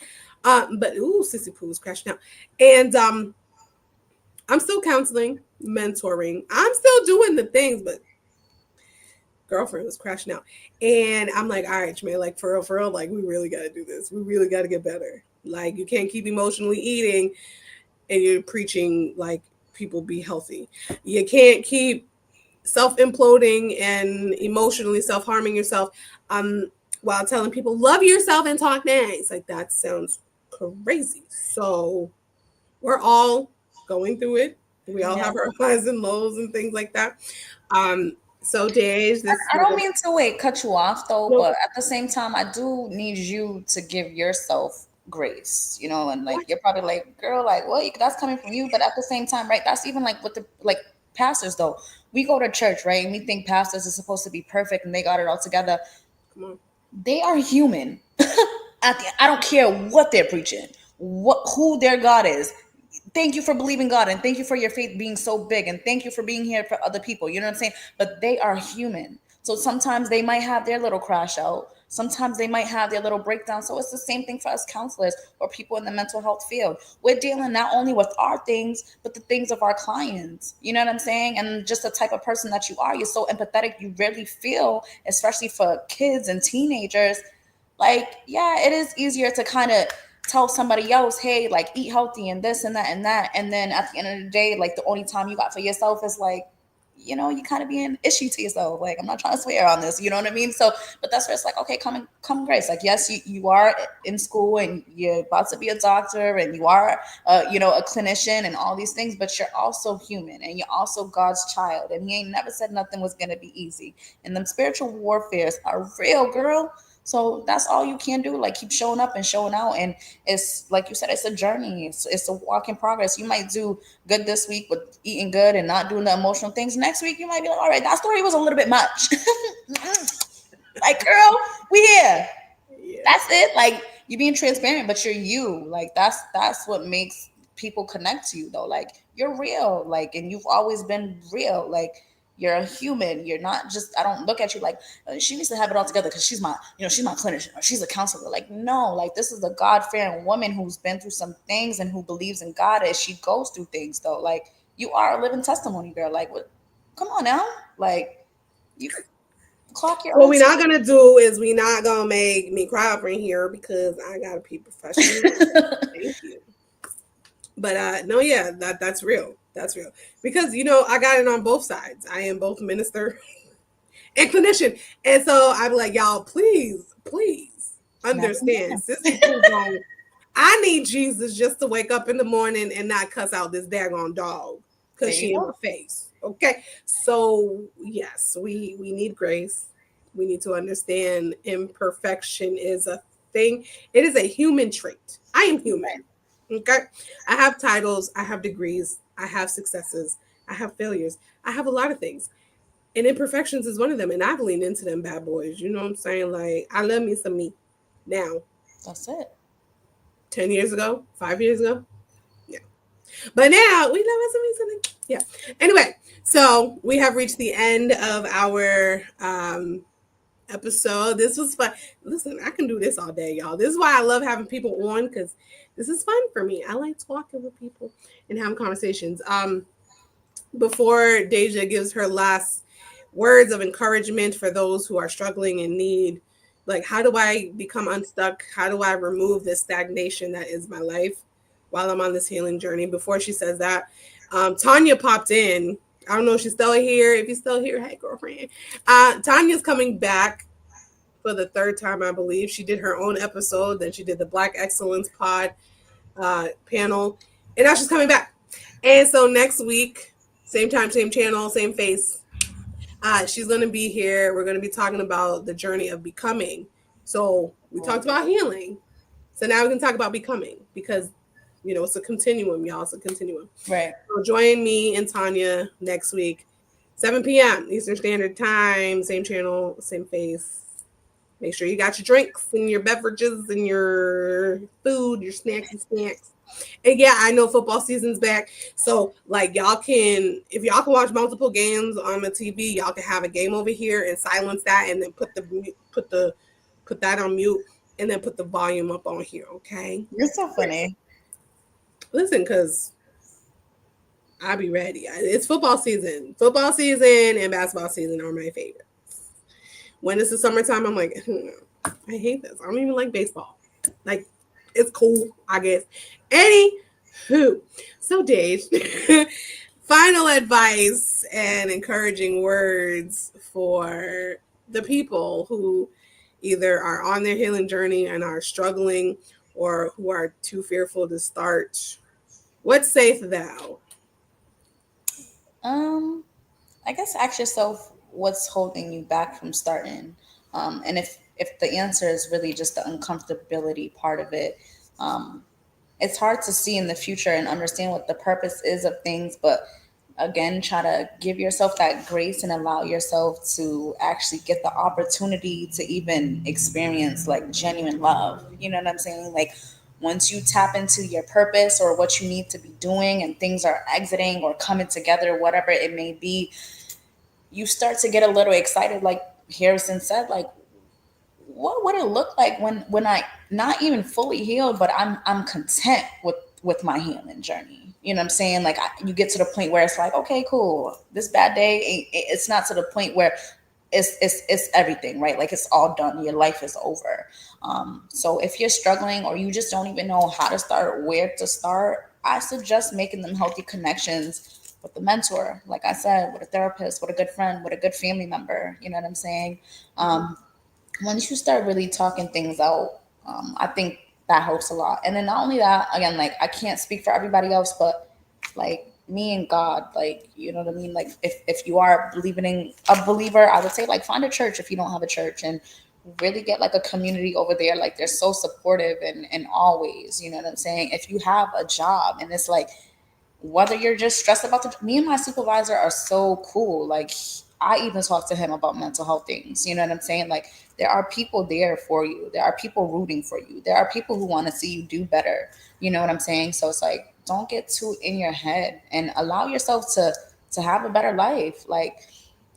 But Sissy Pooh was crashing out. And I'm still counseling, mentoring. I'm still doing the things, but girlfriend was crashing out. And I'm like, all right, Jermaine, like for real, like we really gotta do this. We really gotta get better. Like you can't keep emotionally eating and you're preaching like people be healthy. You can't keep self imploding and emotionally self harming yourself while telling people love yourself and talk nice. Like that sounds crazy. So we're all going through it. We all Yeah. have our highs and lows and things like that. So Dej, this I don't mean to cut you off though, no, but at the same time, I do need you to give yourself grace, you know, and like you're probably like, girl, like, well, that's coming from you, but at the same time, right? That's even like with the like pastors though. We go to church, right? And we think pastors are supposed to be perfect and they got it all together. come on. They are human. I don't care what they're preaching, who their God is. Thank you for believing God and thank you for your faith being so big and thank you for being here for other people. You know what I'm saying? But they are human. So sometimes they might have their little crash out. Sometimes they might have their little breakdown. So it's the same thing for us counselors or people in the mental health field. We're dealing not only with our things, but the things of our clients. You know what I'm saying? And just the type of person that you are, you're so empathetic. You really feel, especially for kids and teenagers, like, yeah, it is easier to kind of tell somebody else, hey, like eat healthy and this and that and that. And then at the end of the day, like the only time you got for yourself is like, you know, you kind of being issue to yourself. Like, I'm not trying to swear on this, you know what I mean? So, but that's where it's like, okay, come grace. Like, yes, you are in school and you're about to be a doctor and you are, you know, a clinician and all these things, but you're also human and you're also God's child. And he ain't never said nothing was going to be easy. And them spiritual warfares are real, girl. So that's all you can do. Like keep showing up and showing out. And it's like you said, it's a journey. It's a walk in progress. You might do good this week with eating good and not doing the emotional things. Next week you might be like, all right, that story was a little bit much. Like, girl, we here. Yeah. That's it. Like you being transparent, but you're you. Like that's what makes people connect to you though. Like you're real. Like and you've always been real. Like you're a human. You're not just. I don't look at you like she needs to have it all together because she's my, you know, she's my clinician or she's a counselor. Like no, like this is a God fearing woman who's been through some things and who believes in God as she goes through things though. Like you are a living testimony, girl. Like what? Come on now. Like you clock your What own. we're not gonna do is we not gonna make me cry over here because I gotta be professional. Thank you. But no, yeah, that's real. That's real. Because you know, I got it on both sides. I am both minister and clinician. And so I'm like, y'all, please understand. Sissy Pooh gone. I need Jesus just to wake up in the morning and not cuss out this daggone dog There because you she in go. my face. Okay. So yes, we need grace. We need to understand imperfection is a thing. It is a human trait. I am human. Okay. I have titles, I have degrees, I have successes, I have failures, I have a lot of things. And imperfections is one of them. And I've leaned into them bad boys. You know what I'm saying? Like, I love me some me now. That's it. 10 years ago, 5 years ago. Yeah. But now we love us some me something. Yeah. Anyway, so we have reached the end of our episode. This was fun. Listen, I can do this all day, y'all. This is why I love having people on, because this is fun for me. I like talking with people and having conversations. Before Deja gives her last words of encouragement for those who are struggling and need, like, how do I become unstuck? How do I remove this stagnation that is my life while I'm on this healing journey? Before she says that, Tanya popped in. I don't know if she's still here. If you're still here, hey, girlfriend. Tanya's coming back for the third time, I believe. She did her own episode. Then she did the Black Excellence Pod panel. And now she's coming back. And so next week, same time, same channel, same face. She's going to be here. We're going to be talking about the journey of becoming. So we talked about healing. So now we can talk about becoming, because, you know, it's a continuum, y'all. It's a continuum. Right. So join me and Tanya next week, 7 p.m. Eastern Standard Time, same channel, same face. Make sure you got your drinks and your beverages and your food, your snacky snacks. And yeah, I know football season's back. So like y'all can, if y'all can watch multiple games on the TV, y'all can have a game over here and silence that, and then put that on mute, and then put the volume up on here, okay? You're so funny. Listen, because I'll be ready. It's football season. Football season and basketball season are my favorite. When it's the summertime, I'm like, I hate this. I don't even like baseball. Like, it's cool, I guess. Anywho, so Dave, final advice and encouraging words for the people who either are on their healing journey and are struggling, or who are too fearful to start. What sayest thou? I guess ask yourself what's holding you back from starting. And if the answer is really just the uncomfortability part of it, it's hard to see in the future and understand what the purpose is of things. But again, try to give yourself that grace and allow yourself to actually get the opportunity to even experience like genuine love. You know what I'm saying? Like, once you tap into your purpose or what you need to be doing and things are exiting or coming together, whatever it may be, you start to get a little excited, like Harrison said, like, what would it look like when I not even fully healed, but I'm content with my healing journey. You know what I'm saying? Like, you get to the point where it's like, okay, cool, this bad day, it's not to the point where it's everything, right? Like, it's all done, your life is over. So if you're struggling or you just don't even know how to start, where to start, I suggest making them healthy connections with a mentor, like I said, with a therapist, with a good friend, with a good family member. You know what I'm saying? Once you start really talking things out, I think that helps a lot. And then not only that, again, like, I can't speak for everybody else, but like me and God, like, you know what I mean? Like, if you are believing in a believer, I would say, like, find a church if you don't have a church, and really get like a community over there. Like, they're so supportive and always, you know what I'm saying? If you have a job and it's like, whether you're just stressed about me and my supervisor are so cool. Like, I even talk to him about mental health things. You know what I'm saying? Like, there are people there for you. There are people rooting for you. There are people who want to see you do better. You know what I'm saying? So it's like, don't get too in your head and allow yourself to have a better life. Like,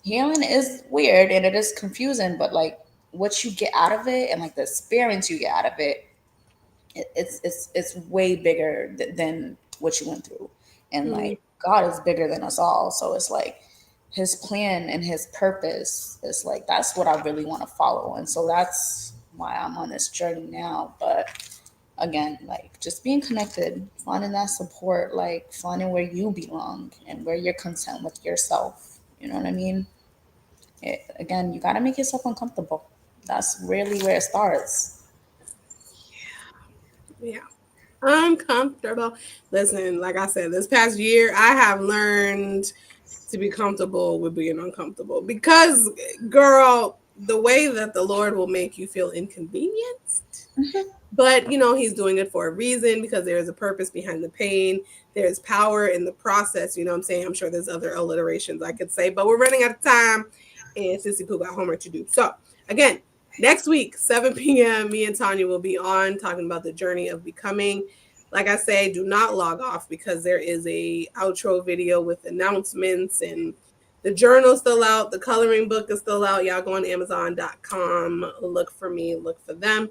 healing is weird and it is confusing, but like, what you get out of it and like the experience you get out of it, it's way bigger than what you went through. And like, God is bigger than us all. So it's like, his plan and his purpose is like, that's what I really want to follow. And so that's why I'm on this journey now. But again, like, just being connected, finding that support, like finding where you belong and where you're content with yourself. You know what I mean? Again, you got to make yourself uncomfortable. That's really where it starts. Yeah. Uncomfortable. Listen, like I said, this past year, I have learned to be comfortable with being uncomfortable, because, girl, the way that the Lord will make you feel inconvenienced, but you know, he's doing it for a reason, because there is a purpose behind the pain. There's power in the process. You know what I'm saying? I'm sure there's other alliterations I could say, but we're running out of time, and Sissy Pooh got homework to do. So again, next week, 7 p.m., me and Tanya will be on talking about the journey of becoming. Like I say, do not log off, because there is a outro video with announcements, and The journal's still out. The coloring book is still out. Y'all go on Amazon.com. Look for me. Look for them.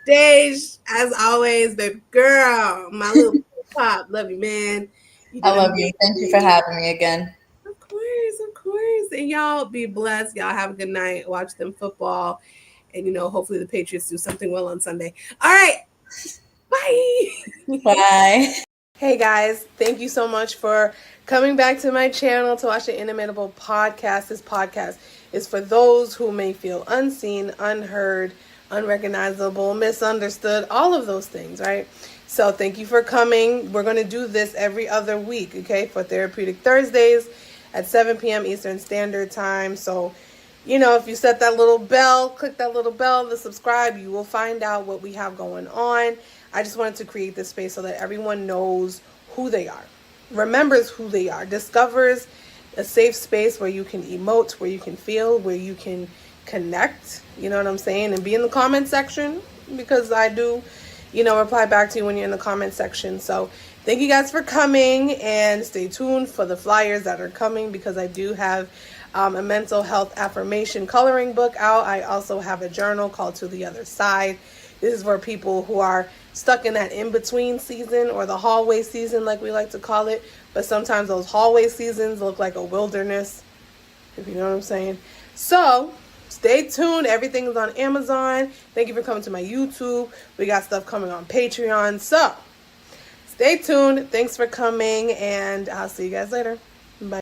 Dej, as always, baby girl, my little pop. Love you, man. You I did love you. Thank you for amazing. having me again. Of course, of course. And y'all be blessed. Y'all have a good night. Watch them football. And, hopefully the Patriots do something well on Sunday. All right. Bye. Bye. Hey guys, thank you so much for coming back to my channel to watch the Inimitable Podcast. This podcast is for those who may feel unseen, unheard, unrecognizable, misunderstood, all of those things, right? So thank you for coming. We're going to do this every other week, okay, for Therapeutic Thursdays at 7 p.m. Eastern Standard Time. So, if you set that little bell, click that little bell to subscribe, you will find out what we have going on. I just wanted to create this space so that everyone knows who they are, remembers who they are, discovers a safe space where you can emote, where you can feel, where you can connect, you know what I'm saying, and be in the comment section, because I do, reply back to you when you're in the comment section. So thank you guys for coming, and stay tuned for the flyers that are coming, because I do have a mental health affirmation coloring book out. I also have a journal called To the Other Side. This is for people who are stuck in that in-between season, or the hallway season, like we like to call it. But sometimes those hallway seasons look like a wilderness, if you know what I'm saying. So stay tuned. Everything is on Amazon. Thank you for coming to my YouTube. We got stuff coming on Patreon. So stay tuned. Thanks for coming, and I'll see you guys later. Bye.